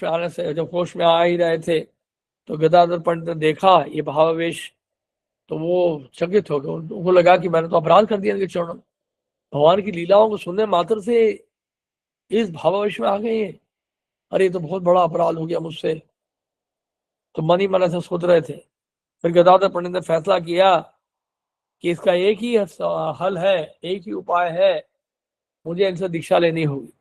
में आने से, जब होश में आ ही रहे थे तो गदाधर पंडित ने देखा ये भावावेश, तो वो चकित हो गए। उनको लगा कि मैंने तो अपराध कर दिया इनके चरणों, भगवान की लीलाओं को सुनने मात्र से इस भावावेश में आ गए हैं, अरे ये तो बहुत बड़ा अपराध हो गया मुझसे। तो मन ही मन ऐसा सोच रहे थे। फिर गदाधर पंडित ने फैसला किया कि इसका एक ही हल है, एक ही उपाय है, मुझे इनसे दीक्षा लेनी होगी।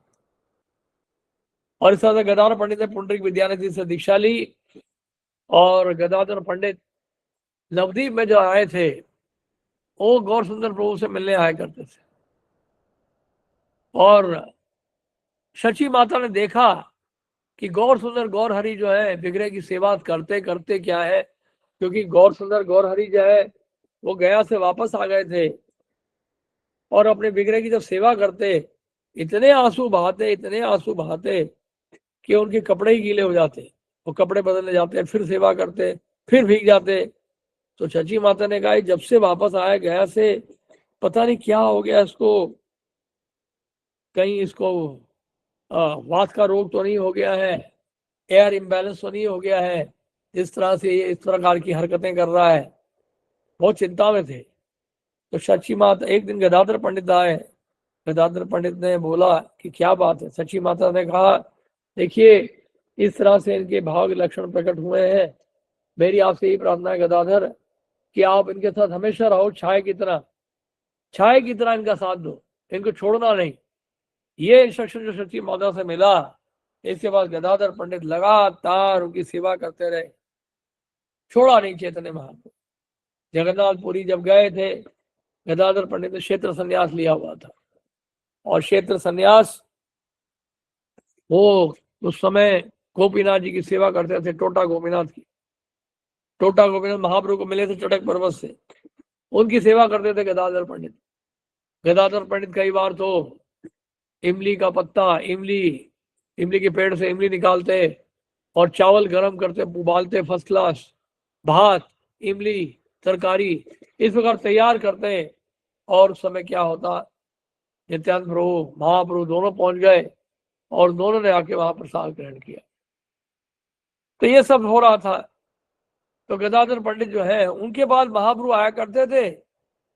और इस तरह से गदाधर पंडित ने पुंडरीक विद्यानिधि से दीक्षा ली और गदाधर पंडित नवद्वीप में जो आए थे वो गौर सुंदर प्रभु से मिलने आया करते थे। और शची माता ने देखा कि गौर सुंदर गौर हरि जो है विग्रह की सेवा करते करते क्या है, क्योंकि गौर सुंदर गौर हरि जो है वो गया से वापस आ गए थे और अपने विग्रह की जब सेवा करते इतने आंसू बहाते कि उनके कपड़े ही गीले हो जाते, वो कपड़े बदलने जाते, फिर सेवा करते, फिर भीग जाते। तो शची माता ने कहा जब से वापस आया गया से पता नहीं क्या हो गया इसको, कहीं इसको वात का रोग तो नहीं हो गया है, एयर इम्बैलेंस तो नहीं हो गया है, इस तरह से ये इस प्रकार की हरकतें कर रहा है। बहुत चिंता में थे। तो शची माता, एक दिन गदाधर पंडित आए, गदाधर पंडित ने बोला कि क्या बात है। शची माता ने कहा देखिए इस तरह से इनके भाव के लक्षण प्रकट हुए हैं, मेरी आपसे यही प्रार्थना है गदाधर कि आप इनके साथ हमेशा रहो, छाया की तरह इनका साथ दो, इनको छोड़ना नहीं। ये इंस्ट्रक्शन जो शची माता से मिला, इसके बाद गदाधर पंडित लगातार उनकी सेवा करते रहे, छोड़ा नहीं चैतन्य महाप्रभु। जगन्नाथपुरी जब गए थे गदाधर पंडित ने क्षेत्र संन्यास लिया हुआ था, और क्षेत्र संन्यास वो उस समय गोपीनाथ जी की सेवा करते थे, टोटा गोपीनाथ महाप्रभु को मिले थे चटक पर्वत से, उनकी सेवा करते थे गदाधर पंडित। गदाधर पंडित कई बार तो इमली का पत्ता, इमली के पेड़ से इमली निकालते और चावल गरम करते, उबालते, फर्स्ट क्लास भात, इमली, तरकारी इस प्रकार तैयार करते। और उस समय क्या होता, नित्यानंद प्रभु महाप्रभु दोनों पहुंच गए और दोनों ने आके वहां प्रसाद ग्रहण किया। तो ये सब हो रहा था। तो गदाधर पंडित जो है उनके बाद महाप्रभु आया करते थे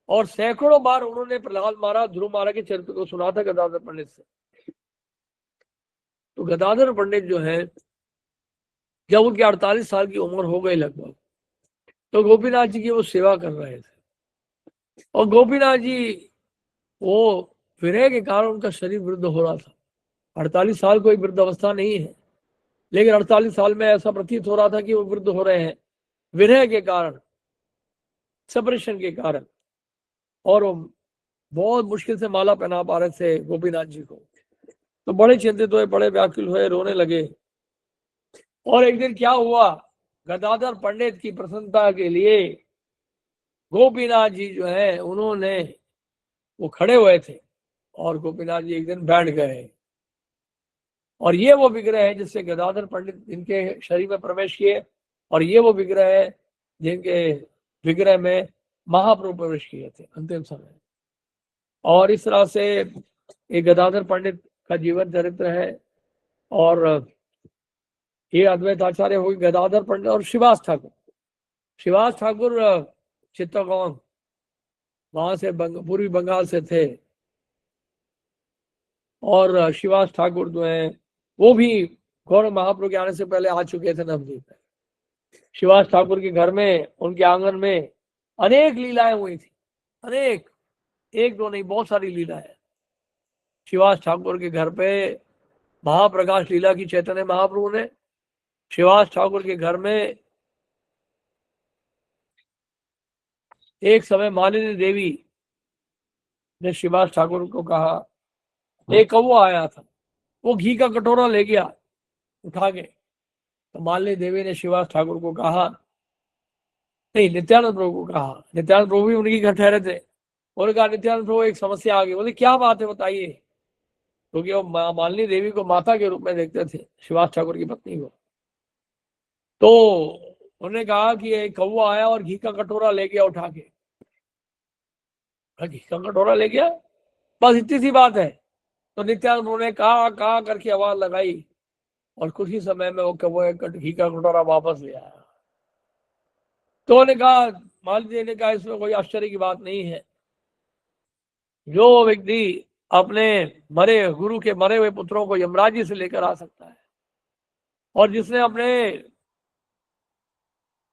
और सैकड़ों बार उन्होंने प्रहलाद महाराज, ध्रुव महाराज के चरित्र को सुना था गदाधर पंडित से। तो गदाधर पंडित जो है जब उनकी 48 साल की उम्र हो गई लगभग, तो गोपीनाथ जी की वो सेवा कर रहे थे। और गोपीनाथ जी वो विरह के कारण उनका शरीर वृद्ध हो रहा था। 48 साल कोई वृद्ध अवस्था नहीं है, लेकिन 48 साल में ऐसा प्रतीत हो रहा था कि वो वृद्ध हो रहे हैं विरह के कारण, सेपरेशन के कारण। और वो बहुत मुश्किल से माला पहना पा रहे थे गोपीनाथ जी को। तो बड़े चिंतित हुए, बड़े व्याकुल हुए, रोने लगे। और एक दिन क्या हुआ, गदाधर पंडित की प्रसन्नता के लिए गोपीनाथ जी जो है उन्होंने, वो खड़े हुए थे और गोपीनाथ जी एक दिन बैठ गए। और ये वो विग्रह है जिससे गदाधर पंडित जिनके शरीर में प्रवेश किए, और ये वो विग्रह है जिनके विग्रह में महाप्रभु प्रवेश किए थे अंतिम समय। और इस तरह से ये गदाधर पंडित का जीवन चरित्र है। और ये अद्वैत आचार्य हो गए गदाधर पंडित। और शिवास ठाकुर, शिवास ठाकुर चित्तौड़ वहां से पूर्वी बंगाल से थे। और शिवास ठाकुर जो है वो भी गौर महाप्रभु के आने से पहले आ चुके थे नवदीप में। शिवास ठाकुर के घर में, उनके आंगन में अनेक लीलाएं हुई थी, अनेक, एक दो नहीं, बहुत सारी लीलाएं। शिवास ठाकुर के घर पे महाप्रकाश लीला की चैतन्य महाप्रभु ने, शिवास ठाकुर के घर में एक समय मालिनी देवी ने शिवास ठाकुर को कहा, एक कौवा आया था, वो घी का कटोरा ले गया उठा के। तो मालिनी देवी ने शिवास ठाकुर को कहा, नहीं, नित्यानंद प्रभु को कहा, नित्यानंद प्रभु भी उनकी घर ठहरे थे। उन्होंने कहा, नित्यानंद प्रभु एक समस्या आ गई। बोले क्या बात है बताइए। क्योंकि वो मालिनी देवी को माता के रूप में देखते थे, शिवास ठाकुर की पत्नी को। तो उन्होंने कहा कि एक कौवा आया और घी का कटोरा ले गया उठा के। घी का कटोरा ले गया, बस इतनी सी बात है। तो नित्यानंद प्रभु ने कहा करके आवाज लगाई, और कुछ ही समय में वो कौवे घी का कटोरा वापस ले आया। तो उन्होंने कहा, मालिनी देवी ने कहा, इसमें कोई आश्चर्य की बात नहीं है। जो व्यक्ति अपने मरे गुरु के मरे हुए पुत्रों को यमराज जी से लेकर आ सकता है, और जिसने अपने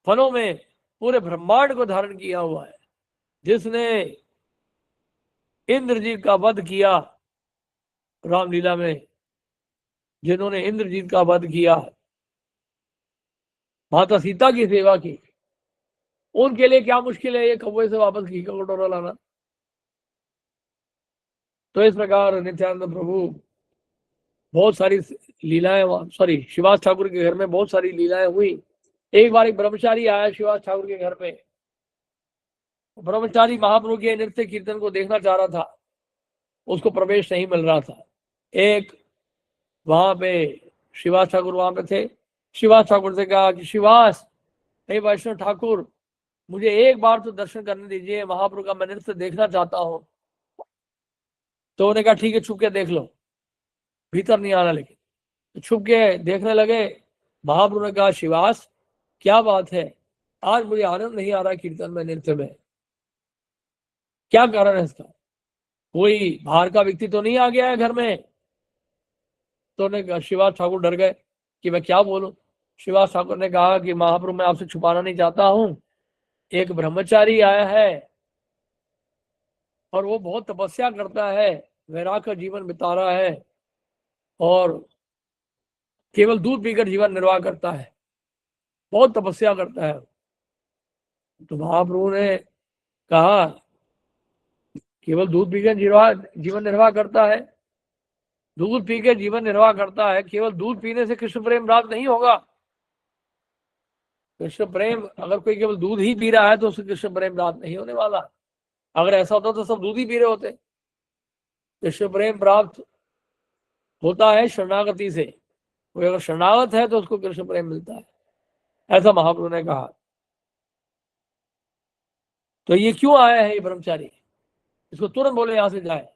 फलों में पूरे ब्रह्मांड को धारण किया हुआ है, जिसने इंद्रजीत का वध किया रामलीला में, जिन्होंने इंद्रजीत का वध किया, माता सीता की सेवा की, उनके लिए क्या मुश्किल है ये कौवे से वापस घी का कटोरा लाना। तो इस प्रकार नित्यानंद प्रभु बहुत सारी लीलाएं, सॉरी, शिवास ठाकुर के घर में बहुत सारी लीलाएं हुई। एक बार एक ब्रह्मचारी आया शिवास ठाकुर के घर पे। ब्रह्मचारी महाप्रभु के नृत्य कीर्तन को देखना चाह रहा था, उसको प्रवेश नहीं मिल रहा था। एक वहां पे शिवास ठाकुर वहां पे थे। शिवास ठाकुर से कहा कि शिवास, हे वैष्णव ठाकुर, मुझे एक बार तो दर्शन करने दीजिए, महाप्रभु का मैं नृत्य देखना चाहता हूँ। तो उन्होंने कहा, ठीक है, छुप के देख लो, भीतर नहीं आना। लेकिन तो छुप के देखने लगे। महाप्रभु ने कहा, शिवास क्या बात है, आज मुझे आनंद नहीं आ रहा कीर्तन में, नृत्य में, क्या कारण है इसका? कोई बाहर का व्यक्ति तो नहीं आ गया है घर में? तो ने शिवास ठाकुर डर गए कि मैं क्या बोलूं। शिवास ठाकुर ने कहा कि महाप्रभु, मैं आपसे छुपाना नहीं चाहता हूं, एक ब्रह्मचारी आया है और वो बहुत तपस्या करता है, वैराग का जीवन बिता रहा है और केवल दूध पीकर जीवन निर्वाह करता है, बहुत तपस्या करता है। तो महाप्रभु ने कहा, केवल दूध पीकर जीवन निर्वाह करता है, दूध पी के जीवन निर्वाह करता है, केवल दूध पीने से कृष्ण प्रेम प्राप्त नहीं होगा। कृष्ण प्रेम, अगर कोई केवल दूध ही पी रहा है तो उसे कृष्ण प्रेम प्राप्त नहीं होने वाला। अगर ऐसा होता तो सब दूध ही पी रहे होते। कृष्ण प्रेम प्राप्त होता है शरणागति से। कोई अगर शरणागत है तो उसको कृष्ण प्रेम मिलता है, ऐसा महाप्रभु ने कहा। तो ये क्यों आया है ये ब्रह्मचारी, इसको तुरंत बोले यहां से जाए।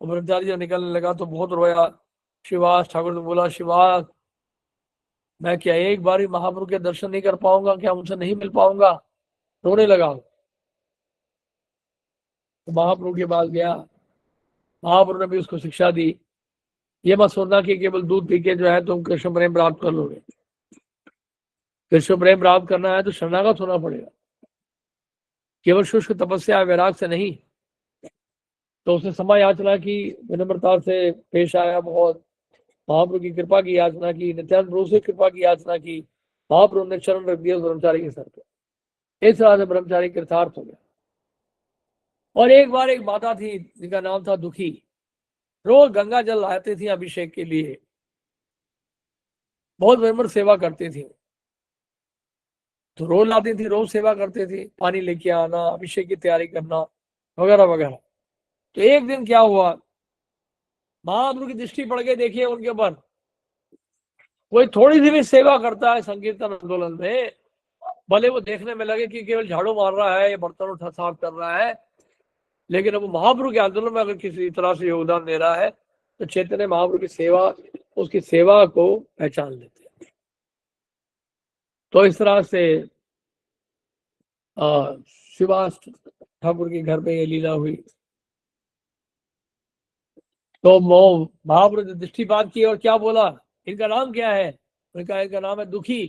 वो ब्रह्मचारी जब निकलने लगा तो बहुत रोया। शिवास ठाकुर ने बोला, शिवास, मैं क्या एक बार ही महाप्रभु के दर्शन नहीं कर पाऊंगा, क्या उनसे नहीं मिल पाऊंगा? रोने लगा। तो महाप्रभु के पास गया। महाप्रभु ने भी उसको शिक्षा दी, ये मत सोचना कि केवल दूध पी के जो है तुम कृष्ण प्रेम प्राप्त कर लोगे। कृष्ण प्रेम प्राप्त करना है तो शरणागत होना पड़ेगा, केवल शुष्क तपस्या वैराग से नहीं। तो उसने समय याचना की, विनम्रता से पेश आया, बहुत महाप्रभु की कृपा की याचना की, नित्यानंद प्रभु से कृपा की याचना की। महाप्रभु ने चरण रख दिया उस ब्रह्मचारी के सर पे। इस तरह से ब्रह्मचारी कृतार्थ हो गया। और एक बार एक माता थी जिनका नाम था दुखी, रोज गंगा जल लाती थी अभिषेक के लिए, बहुत विनम्र सेवा करती थी। तो रोज लाती थी, रोज सेवा करती थी, पानी लेके आना, अभिषेक की तैयारी करना वगैरह वगैरह। तो एक दिन क्या हुआ, महाप्रभु की दृष्टि पड़ गई, देखिए उनके ऊपर कोई थोड़ी सी भी सेवा करता है संकीर्तन आंदोलन में, भले वो देखने में लगे कि केवल झाड़ू मार रहा है या बर्तन उठा साफ कर रहा है, लेकिन अब महाप्रभु के आंदोलन में अगर किसी तरह से योगदान दे रहा है तो चैतन्य महाप्रभु की सेवा, उसकी सेवा को पहचान लेते हैं। तो इस तरह से श्रीवास ठाकुर के घर पे ये लीला हुई। तो महाप्रभु ने दृष्टिपात की और क्या बोला, इनका नाम क्या है? उन्होंने कहा इनका नाम है दुखी।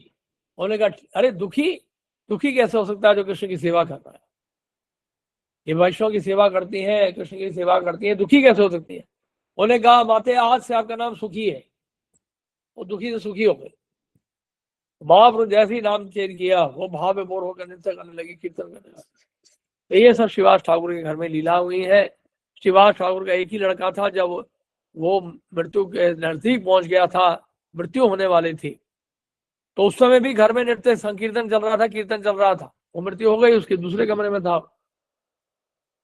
उन्होंने कहा अरे दुखी, दुखी कैसे हो सकता है जो कृष्ण की सेवा कर रहा है? ये वैष्णव की सेवा करती है, कृष्ण की सेवा करती है, दुखी कैसे हो सकती है? उन्होंने कहा माते आज से आपका नाम सुखी है। वो दुखी से सुखी हो गए। महाप्रभु जैसे ही नाम चेंज किया वो भाव में बोर होकर नृत्य करने लगे, कीर्तन करने लगे। तो ये सब श्रीवास ठाकुर के घर में लीला हुई है। श्रीवास ठाकुर का एक ही लड़का था, जब वो मृत्यु के नजदीक पहुंच गया था, मृत्यु होने वाली थी, तो उस समय भी घर में नृत्य संकीर्तन चल रहा था, कीर्तन चल रहा था। वो मृत्यु हो गई, उसके दूसरे कमरे में था।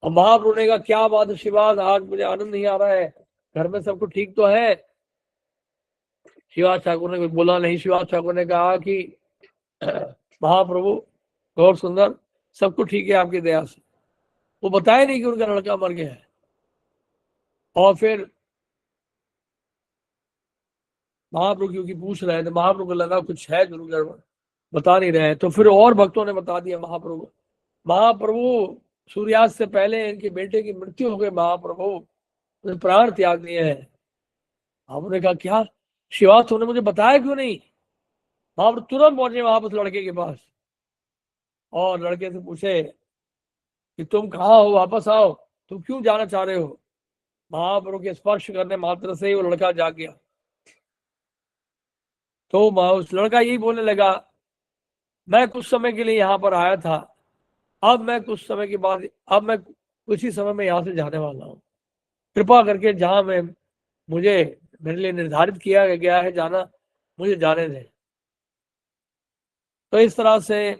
और महाप्रभु ने कहा क्या बात है श्रीवास, आज मुझे आनंद नहीं आ रहा है, घर में सब कुछ ठीक तो है? श्रीवास ठाकुर ने कुछ बोला नहीं। श्रीवास ठाकुर ने कहा कि महाप्रभु गौर सुंदर, सब कुछ ठीक है आपकी दया से। वो बताया नहीं कि उनका लड़का मर गया है। और फिर महाप्रभु क्योंकि पूछ रहे थे, महाप्रभु को लगा कुछ है जरूर गड़बड़, बता नहीं रहे। तो फिर और भक्तों ने बता दिया महाप्रभु। महाप्रभु सूर्यास्त से पहले इनके बेटे की मृत्यु हो गई, महाप्रभु ने प्राण त्याग दिए हैं। आपने कहा क्या श्रीवास, तुमने मुझे बताया क्यों नहीं? महाप्रभु तुरंत पहुंचे वहां पर लड़के के पास और लड़के से पूछे कि तुम कहाँ हो, वापस आओ, तुम क्यों जाना चाह रहे हो? महाप्रभु के स्पर्श करने मात्र से ही वो लड़का जाग गया। तो उस लड़का यही बोलने लगा, मैं कुछ समय के लिए यहाँ पर आया था, अब मैं कुछ समय के बाद, अब मैं कुछ ही समय में यहाँ से जाने वाला हूँ। कृपा करके जहाँ मैं मुझे मेरे लिए निर्धारित किया गया है जाना, मुझे जाने दें। तो इस तरह से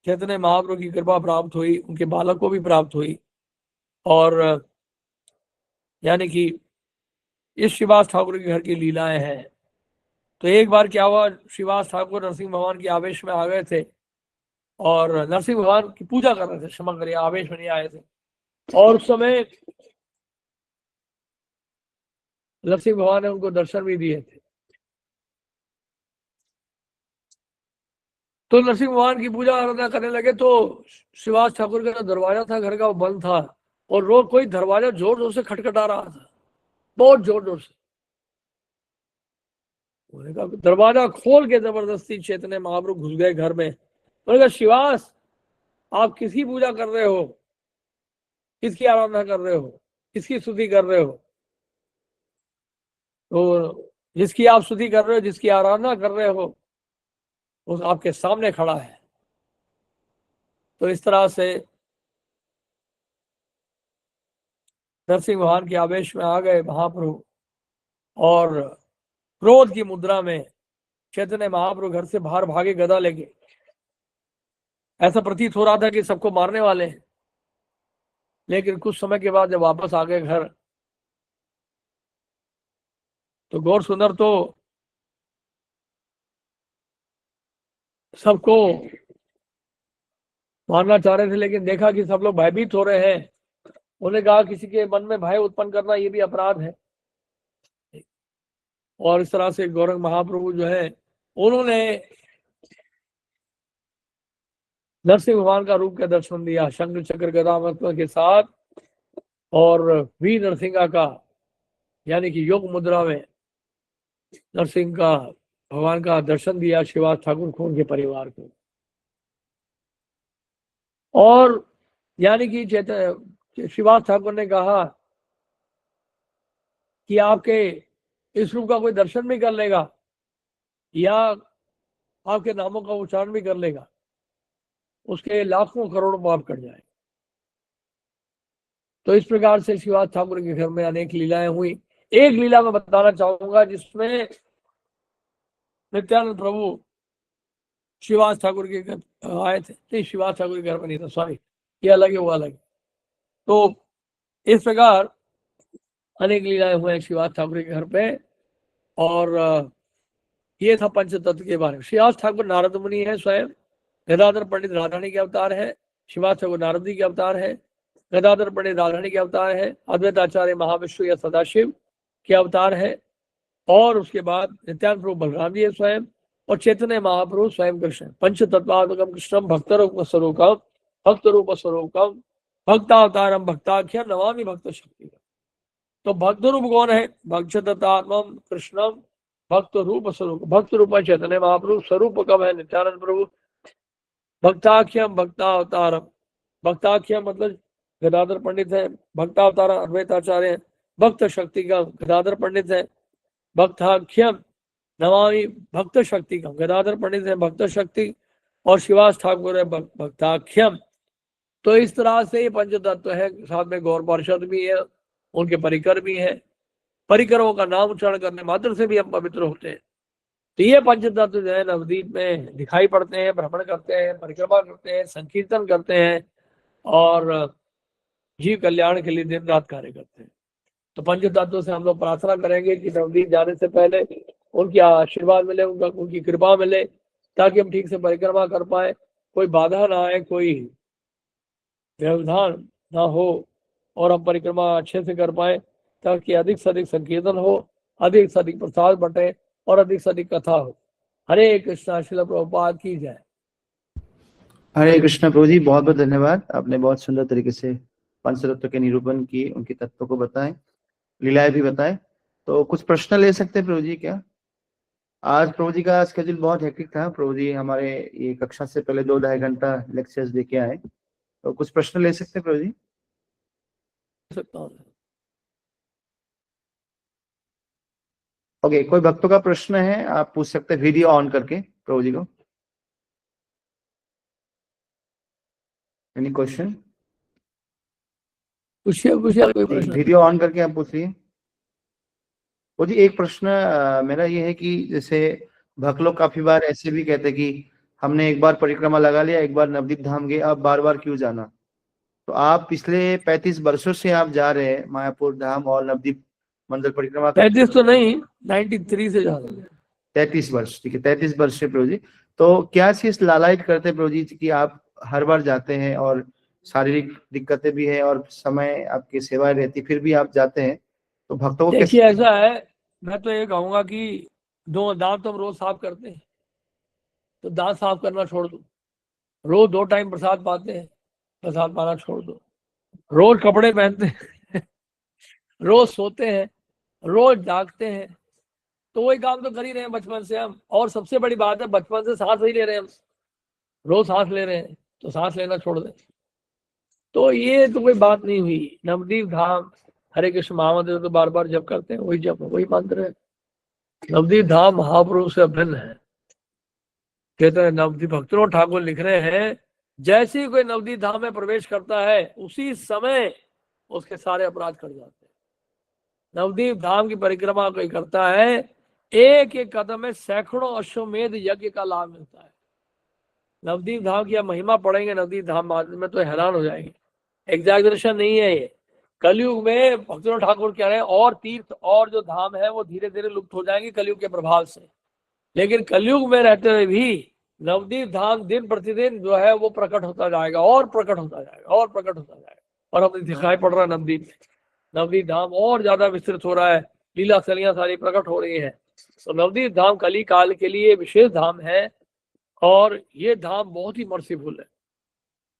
चैतन्य महाप्रभु की कृपा प्राप्त हुई, उनके बालक को भी प्राप्त हुई। और यानी कि इस श्रीवास ठाकुर के घर की लीलाएं हैं। तो एक बार क्या हुआ, श्रीवास ठाकुर नरसिंह भगवान के आवेश में आ गए थे और नरसिंह भगवान की पूजा कर रहे थे, क्षमा करिए आवेश में नहीं आए थे। और उस समय नरसिंह भगवान ने उनको दर्शन भी दिए थे। तो नरसिंह भगवान की पूजा आराधना करने लगे। तो श्रीवास ठाकुर का जो दरवाजा था घर का वो बंद था और रोज कोई दरवाजा जोर जोर से खटखटा रहा था, बहुत जोर जोर से। उन्होंने कहा दरवाजा खोल के जबरदस्ती चैतन्य महाप्रभु घुस गए घर में। उन्होंने कहा श्रीवास, आप किसकी पूजा कर रहे हो, किसकी आराधना कर रहे हो, किसकी स्तुति कर रहे हो? तो जिसकी आप स्तुति कर रहे हो, जिसकी आराधना कर रहे हो, उस आपके सामने खड़ा है। तो इस तरह से नरसिंह भगवान के आवेश में आ गए महाप्रभु और क्रोध की मुद्रा में चैतन्य महाप्रभु घर से बाहर भागे गदा लेके। ऐसा प्रतीत हो रहा था कि सबको मारने वाले हैं। लेकिन कुछ समय के बाद जब वापस आ गए घर, तो गौर सुंदर तो सबको मारना चाह रहे थे, लेकिन देखा कि सब लोग भयभीत हो रहे हैं। उन्होंने कहा किसी के मन में भय उत्पन्न करना ये भी अपराध है। और इस तरह से गौरंग महाप्रभु जो है, उन्होंने नरसिंह भगवान का रूप का दर्शन दिया शंख चक्र गदा के साथ, और वीर नरसिंह का यानी कि योग मुद्रा में नरसिंह का भगवान का दर्शन दिया श्रीवास ठाकुर को, उनके परिवार को। और यानी कि श्रीवास ठाकुर ने कहा कि आपके इस रूप का कोई दर्शन भी कर लेगा या आपके नामों का उच्चारण भी कर लेगा, उसके लाखों करोड़ों पाप कट जाए। तो इस प्रकार से श्रीवास ठाकुर के घर में अनेक लीलाएं हुई। एक लीला मैं बताना चाहूंगा जिसमें नित्यानंद प्रभु श्रीवास ठाकुर के घर आए थे। नहीं, श्रीवास ठाकुर के घर में नहीं था, सॉरी, ये अलग है, वो अलग है। तो इस प्रकार अनेक लीलाएं हुए श्रीवास ठाकुर के घर पे। और ये था पंचतत्व के बारे में। श्रीवास ठाकुर नारद मुनि है स्वयं, गदाधर पंडित राधारानी के अवतार है, श्रीवास ठाकुर नारद जी के अवतार है, गदाधर पंडित राधारानी के अवतार है, अद्वैत आचार्य महाविष्णु या सदाशिव के अवतार है, और उसके बाद नित्यानंद प्रभु बलराम जी है स्वयं, और चैतन्य महाप्रभु स्वयं कृष्ण। पंचतत्वात्मकम कृष्णम भक्त रूप स्वरूपम भक्त रूप स्वरूपम भक्तावतारम भक्ताख्यम नमामि भक्त शक्ति। तो भक्त रूप कौन है? पंचतत्वात्मम कृष्णम भक्त रूप स्वरूप। भक्त रूप चैतन्य महाप्रभु, स्वरूप कब है? नित्यानंद प्रभु। भक्ताख्यम भक्तावतारम, भक्ताख्यम मतलब गदाधर पंडित है, भक्तावतार अद्वैत आचार्य है, भक्त शक्ति का गदाधर पंडित है, भक्ताख्यम नमामि भक्त शक्ति का गदाधर पंडित है, भक्त शक्ति, और श्रीवास ठाकुर है भक्ताख्यम। तो इस तरह से ये पंचतत्व है। साथ में गौर पार्षद भी है, उनके परिकर भी है। परिकरों का नाम उच्चारण करने मात्र से भी हम पवित्र होते हैं। तो ये पंचतत्व जो है नवदीप में दिखाई पड़ते हैं, भ्रमण करते हैं, परिक्रमा करते हैं, संकीर्तन करते हैं और जीव कल्याण के लिए दिन रात कार्य करते हैं। तो पंचतत्व से हम लोग प्रार्थना करेंगे कि नवदीप जाने से पहले उनकी आशीर्वाद मिले, उनकी कृपा मिले, ताकि हम ठीक से परिक्रमा कर पाए, कोई बाधा ना आए, कोई व्यवधान ना हो, और हम परिक्रमा अच्छे से कर पाए, ताकि अधिक से अधिक संकीर्तन हो, अधिक से अधिक प्रसाद बटे और अधिक से अधिक कथा हो। हरे कृष्णा। श्रील प्रभुपाद की जय। हरे कृष्णा। प्रभु जी बहुत बहुत धन्यवाद, आपने बहुत सुंदर तरीके से पंचतत्व के निरूपण किए, उनके तत्व को बताएं, लीलाएं भी बताएं। तो कुछ प्रश्न ले सकते हैं प्रभु जी क्या? आज प्रभु जी का स्केड्यूल बहुत हेक्टिक था। प्रभु जी हमारे ये कक्षा से पहले 2-2.5 घंटा लेक्चर्स देके आए, तो कुछ प्रश्न ले सकते हैं प्रभु जी? ओके, कोई भक्तों का प्रश्न है आप पूछ सकते हैं वीडियो ऑन करके प्रभु जी को। Any question? वीडियो ऑन करके आप पूछिए। वो जी एक प्रश्न मेरा ये है कि जैसे भक्त लोग काफी बार ऐसे भी कहते हैं कि हमने एक बार परिक्रमा लगा लिया, एक बार नवदीप धाम गए, अब बार बार क्यों जाना? तो आप पिछले 35 वर्षों से आप जा रहे हैं मायापुर धाम और नवदीप मंदिर परिक्रमा। 35 तो नहीं, 93 से जा रहे हैं। 33 वर्ष, ठीक है, 33 वर्ष से प्रभु जी। तो क्या चीज लालायित करते हैं प्रभु जी कि आप हर बार जाते हैं और शारीरिक दिक्कतें भी है और समय आपकी सेवा रहती, फिर भी आप जाते हैं, तो भक्तों को देखिए ऐसा है, मैं तो ये कहूंगा कि दांत तो हम रोज साफ करते हैं, तो दांत साफ करना छोड़ दो। रोज 2 टाइम प्रसाद पाते हैं, प्रसाद पाना छोड़ दो। रोज कपड़े पहनते हैं, रोज सोते हैं, रोज जागते हैं, तो वही काम तो कर ही रहे हैं बचपन से हम। और सबसे बड़ी बात है, बचपन से सांस ही ले रहे हैं हम, रोज सांस ले रहे हैं, तो सांस लेना छोड़ दें। तो ये तो कोई बात नहीं हुई। नवदीप धाम हरे कृष्ण महामंत्र तो बार बार जप करते हैं, वही जप, वही मंत्र है। नवदीप धाम महापुरुष से अभिन्न है। कहते हैं नवदीप भक्तों ठाकुर लिख रहे हैं, जैसे ही कोई नवदीप धाम में प्रवेश करता है उसी समय उसके सारे अपराध कट जाते हैं। नवदीप धाम की परिक्रमा कोई करता है, एक एक कदम में सैकड़ों अश्वमेध यज्ञ का लाभ मिलता है। नवदीप धाम की आप महिमा पढ़ेंगे नवदीप धाम में तो हैरान हो जाएंगे। एग्जैजरेशन नहीं है ये। कलयुग में भक्तों ठाकुर कह रहे हैं और तीर्थ और जो धाम है वो धीरे धीरे लुप्त हो जाएंगे कलयुग के प्रभाव से, लेकिन कलयुग में रहते हुए भी नवदीप धाम दिन प्रतिदिन जो है वो प्रकट होता जाएगा और प्रकट होता जाएगा और प्रकट होता जाएगा। और हमें दिखाई पड़ रहा है नवदीप धाम और ज्यादा विस्तृत हो रहा है, लीला शैलियां सारी प्रकट हो रही है। तो नवदीप धाम कली काल के लिए विशेष धाम है और ये धाम बहुत ही मर्सीफुल है।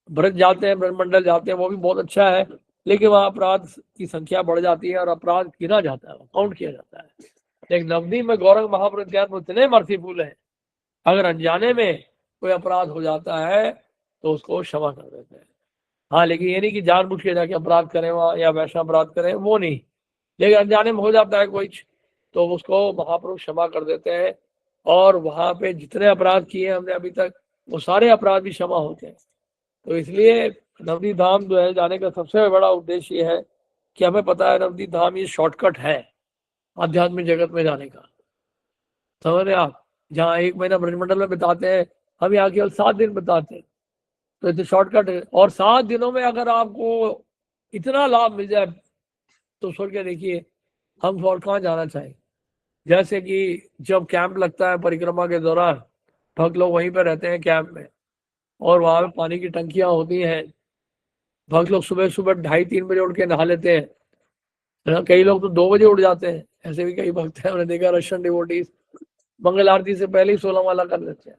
ब्रज जाते हैं, ब्रजमंडल जाते हैं, वो भी बहुत अच्छा है, लेकिन वहाँ अपराध की संख्या बढ़ जाती है और अपराध गिना जाता है, काउंट किया जाता है। लेकिन नवदीप में गौरंग महाप्रभु नित्यानंद इतने मर्सीफुल है, अगर अनजाने में कोई अपराध हो जाता है तो उसको क्षमा कर देते हैं। हाँ, लेकिन ये नहीं कि जानबूझ के जाके अपराध करें वहाँ या वैसा अपराध करें, वो नहीं। लेकिन अनजाने में हो जाता है कोई तो उसको महाप्रभु क्षमा कर देते हैं, और वहाँ पे जितने अपराध किए हमने अभी तक वो सारे अपराध भी क्षमा होते हैं। तो इसलिए नवदीप धाम जो है जाने का सबसे बड़ा उद्देश्य ये है कि हमें पता है नवदीप धाम ये शॉर्टकट है आध्यात्मिक जगत में जाने का। समझ रहे आप, जहाँ 1 महीना ब्रजमंडल में बिताते हैं, हम यहाँ केवल 7 दिन बिताते हैं, तो ये शॉर्टकट है। और 7 दिनों में अगर आपको इतना लाभ मिल जाए तो सोच के देखिए हम और कहाँ जाना चाहें। जैसे कि जब कैंप लगता है परिक्रमा के दौरान, भक्त लोग वहीं पर रहते हैं कैंप में, और वहाँ पे पानी की टंकियाँ होती हैं। भक्त लोग सुबह सुबह 2:30-3 बजे उठ के नहा लेते हैं। कई लोग तो 2 बजे उठ जाते हैं, ऐसे भी कई भक्त हैं, हमने देखा रशियन डिवोटीज मंगल आरती से पहले ही 16 माला कर लेते हैं।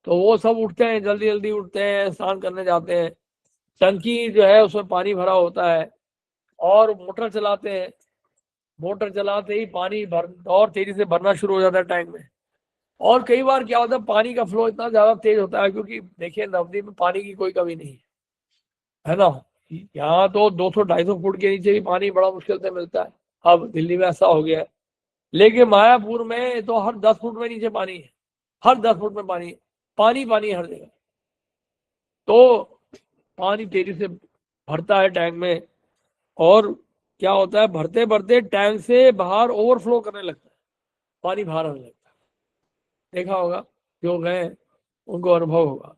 तो वो सब उठते हैं, जल्दी जल्दी उठते हैं, स्नान करने जाते हैं। टंकी जो है उसमें पानी भरा होता है और मोटर चलाते हैं। मोटर चलाते ही पानी भर और तेजी से भरना शुरू हो जाता है टैंक में। और कई बार क्या होता है, पानी का फ्लो इतना ज्यादा तेज होता है, क्योंकि देखिए नवदीप में पानी की कोई कमी नहीं है ना। यहाँ तो 200-250 फुट के नीचे भी पानी बड़ा मुश्किल से मिलता है। अब दिल्ली में ऐसा हो गया है, लेकिन मायापुर में तो हर 10 फुट में नीचे पानी है, हर 10 फुट में पानी पानी हर जगह। तो पानी तेजी से भरता है टैंक में, और क्या होता है, भरते भरते टैंक से बाहर ओवरफ्लो करने लगता है, पानी बाहर आने लगता है। देखा होगा, जो गए उनको अनुभव होगा।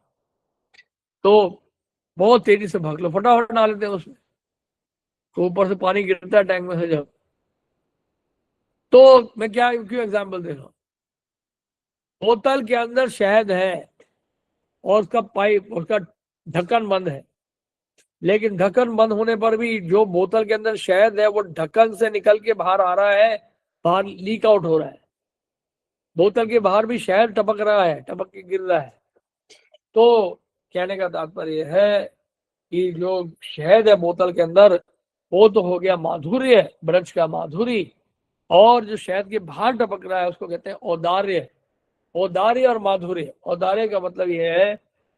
तो बहुत तेजी से भग लो, फटाफट नहा लेते हैं उसमें, तो ऊपर से पानी गिरता है टैंक में से जब। तो मैं क्या क्यों एग्जाम्पल दे रहा हूँ, बोतल के अंदर शहद है और उसका पाइप, उसका ढक्कन बंद है, लेकिन ढक्कन बंद होने पर भी जो बोतल के अंदर शहद है वो ढक्कन से निकल के बाहर आ रहा है, बाहर लीक आउट हो रहा है। बोतल के बाहर भी शहद टपक रहा है, टपक के गिर रहा है। तो कहने का तात्पर्य है कि जो शहद है बोतल के अंदर, वो तो हो गया माधुर्य, ब्रज का माधुरी, और जो शहद के बाहर टपक रहा है उसको कहते हैं औदार्य। औदार्य और माधुर्य, औदार्य का मतलब ये है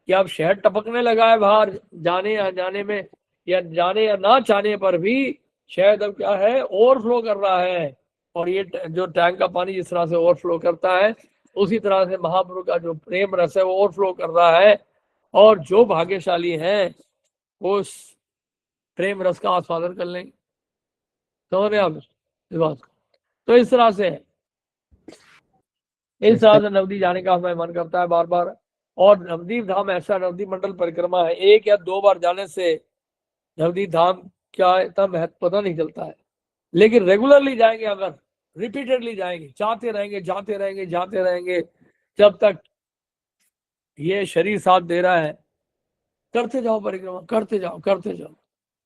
कि अब शहद टपकने लगा है बाहर, जाने या जाने में, या जाने या ना चाहने पर भी शहद अब क्या है, ओवरफ्लो कर रहा है। और ये जो टैंक का पानी जिस तरह से ओवरफ्लो करता है, उसी तरह से महाप्रभु का जो प्रेम रस है वो ओवरफ्लो कर रहा है। और जो भाग्यशाली हैं वो उस प्रेम रस का आस्वादन कर लेंगे। समझ रहे आप इस बात को? तो इस तरह से नवदीप जाने का हमें मन करता है बार बार। और नवदीप धाम ऐसा, नवदीप मंडल परिक्रमा है, 1 या 2 बार जाने से नवदीप धाम क्या इतना महत्व पता नहीं चलता है। लेकिन रेगुलरली जाएंगे, अगर रिपीटेडली जाएंगे, जाते रहेंगे जब तक ये शरीर साथ दे रहा है, करते जाओ परिक्रमा, करते जाओ।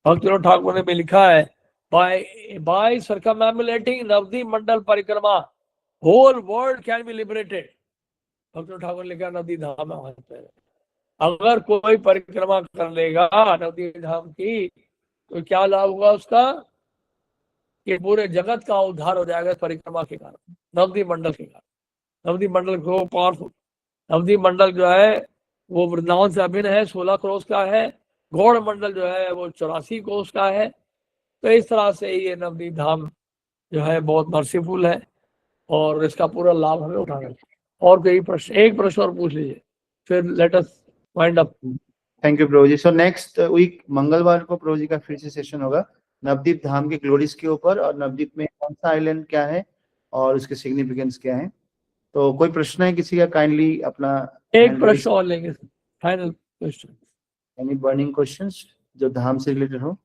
भक्त विनोद ठाकुर ने भी लिखा है, बाय सर्कमएम्बुलेटिंग नवदीप मंडल परिक्रमा whole world can be liberated. भक्त विनोद ठाकुर ने लिखा नवदीप धाम में। अगर कोई परिक्रमा कर लेगा नवदीप धाम की, तो क्या लाभ होगा उसका, कि पूरे जगत का उद्धार हो जाएगा परिक्रमा के कारण, नवदीप मंडल के कारण। नवदीप मंडल को पावरफुल, नवदीप मंडल जो है वो वृंदावन से अभिन्न है, 16 क्रोश का है। गौड़ मंडल जो है वो 84 क्रोश का है। तो इस तरह से ये नवदीप धाम जो है बहुत मर्सीफुल है, और इसका पूरा लाभ हमें उठाना है। और कोई प्रश्न, एक प्रश्न और पूछ लीजिए, फिर let us wind up. Thank you प्रभु जी। सो नेक्स्ट वीक मंगलवार को प्रभु जी का फिर से सेशन होगा नवदीप धाम के ग्लोरीज के ऊपर, और नवदीप में कौन सा आइलैंड क्या है और उसके सिग्निफिकेंस क्या है। तो कोई प्रश्न है किसी का, काइंडली अपना एक प्रश्न और लेंगे, final question, any burning questions जो धाम से रिलेटेड हो।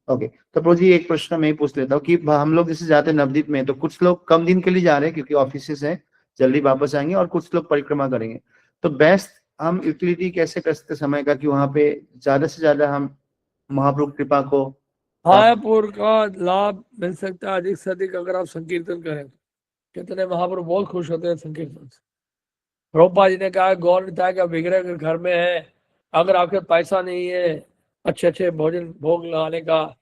ओके, तो प्रभु जी एक प्रश्न मैं ही पूछ लेता हूँ कि हम लोग जैसे जाते हैं नवदीप में, तो कुछ लोग कम दिन के लिए जा रहे हैं क्योंकि ऑफिस है, जल्दी वापस आएंगे, और कुछ लोग परिक्रमा करेंगे। तो बेस्ट हम यूटिलिटी कैसे कर सकते समय का, कि वहां पे ज्यादा से ज्यादा हम महाप्रभु कृपा को, मायापुर का लाभ मिल सकता है अधिक से अधिक अगर आप संकीर्तन करें। कितने महाप्रभु बहुत खुश होते हैं संकीर्तन से। प्रभुपाद जी ने कहा, गौर निताय का विग्रह अगर घर में है, अगर आपके पैसा नहीं है अच्छे भोजन भोग लगाने का,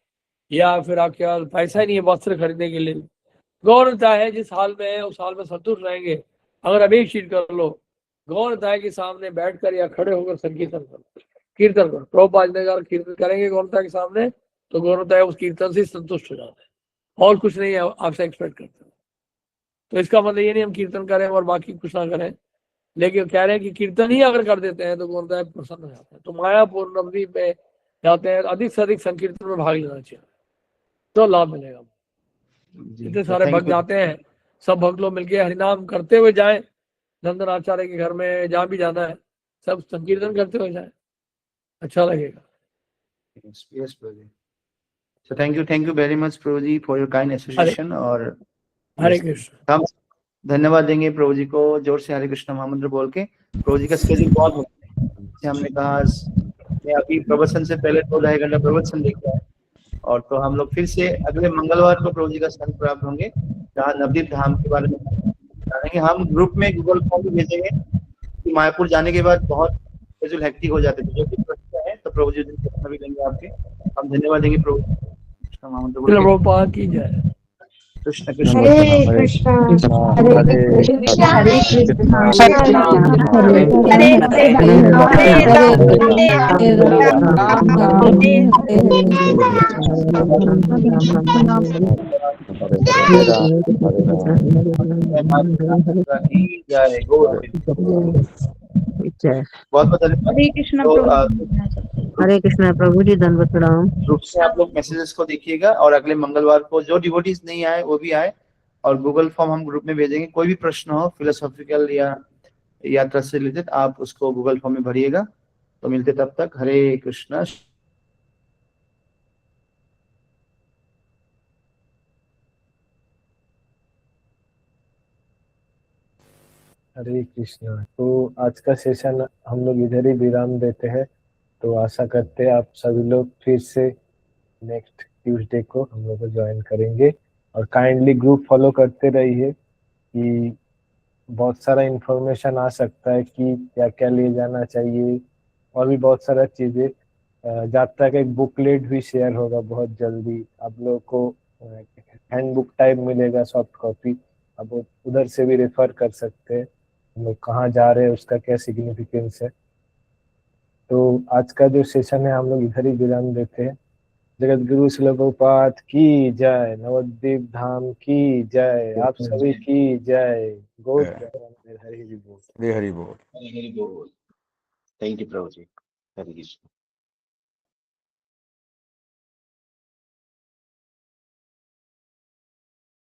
या फिर आपके पास पैसा ही नहीं है वस्त्र खरीदने के लिए, गौरता है जिस हाल में है उस हाल में संतुष्ट रहेंगे। अगर अभी चीज कर लो, गौरता है कि सामने बैठकर या खड़े होकर संकीर्तन करो, कीर्तन करो। प्रभुपाद ने अगर कीर्तन करेंगे गौरता के सामने तो गौरता है उस कीर्तन से संतुष्ट हो जाते हैं और कुछ नहीं आपसे एक्सपेक्ट करते। तो इसका मतलब ये नहीं हम कीर्तन करें और बाकी कुछ ना करें, लेकिन कह रहे हैं कि कीर्तन ही अगर कर देते हैं तो गौरता है प्रसन्न हो जाते हैं। तो मायापुर नवद्वीप में जाते हैं, अधिक से अधिक संकीर्तन में भाग लेना चाहिए तो लाभ मिलेगा। इतने सारे भक्त जाते हैं, सब भक्त लोग मिलके हरिनाम करते हुए जाएं, नंदन आचार्य के घर में जहाँ भी जाना है सब संकीर्तन करते हुए जाएं, अच्छा लगेगा। Yes, Prabhuji. So thank you very much, Prabhuji, for your kind association. और हरे कृष्ण। हम धन्यवाद देंगे प्रभु जी को, जोर से हरे कृष्ण महामंत्र बोल के। प्रभु जी का स्केड्यूल बहुत होता है, जैसे हमने कहा मैं अभी प्रवचन से पहले 2-2.5 घंटा प्रवचन देखा है, और तो हम लोग फिर से अगले मंगलवार को प्रभु जी का संग प्राप्त होंगे, जहाँ नवदीप धाम के बारे में जानेंगे। हम ग्रुप में गूगल फॉर्म भी भेजेंगे कि मायापुर जाने के बाद बहुत शेड्यूल हेक्टिक हो जाते थे, जो भी प्रश्न है तो प्रभु जी प्रश्न भी लेंगे आपके। हम धन्यवाद देंगे प्रभु कृष्ण महामंत्र बोल के। प्रभुपाद की जय। कृष्ण कृष्ण हरे कृष्णा हरे कृष्णा हरे कृष्णा हरे राम हरे बहुत बहुत धन्यवाद। हरे कृष्णा हरे कृष्णा प्रभु जी, दंडवत प्रणाम। ग्रुप से आप लोग मैसेजेस को देखिएगा, और अगले मंगलवार को जो डिवोटीज नहीं आए वो भी आए, और गूगल फॉर्म हम ग्रुप में भेजेंगे। कोई भी प्रश्न हो फिलोसॉफिकल या यात्रा से रिलेटेड, आप उसको गूगल फॉर्म में भरिएगा। तो मिलते तब तक, हरे कृष्णा। हरे कृष्णा। तो आज का सेशन हम लोग इधर ही विराम देते हैं। तो आशा करते हैं आप सभी लोग फिर से नेक्स्ट ट्यूसडे को हम लोग को ज्वाइन करेंगे, और काइंडली ग्रुप फॉलो करते रहिए कि बहुत सारा इंफॉर्मेशन आ सकता है कि क्या क्या ले जाना चाहिए, और भी बहुत सारा चीजें। यात्रा का एक बुकलेट भी शेयर होगा बहुत जल्दी, आप लोगों को हैंडबुक टाइप मिलेगा, सॉफ्ट कॉपी। आप उधर से भी रेफर कर सकते हैं हम लोग कहाँ जा रहे हैं, उसका क्या सिग्निफिकेंस है। तो आज का जो सेशन है हम लोग इधर ही विराम देते हैं। जगत गुरु श्रील प्रभुपाद की जय, नवद्वीप धाम की जय, आप सभी की जय। गौर हरि बोल। हरि बोल। थैंक यू प्रभु जी। हरे कृष्ण।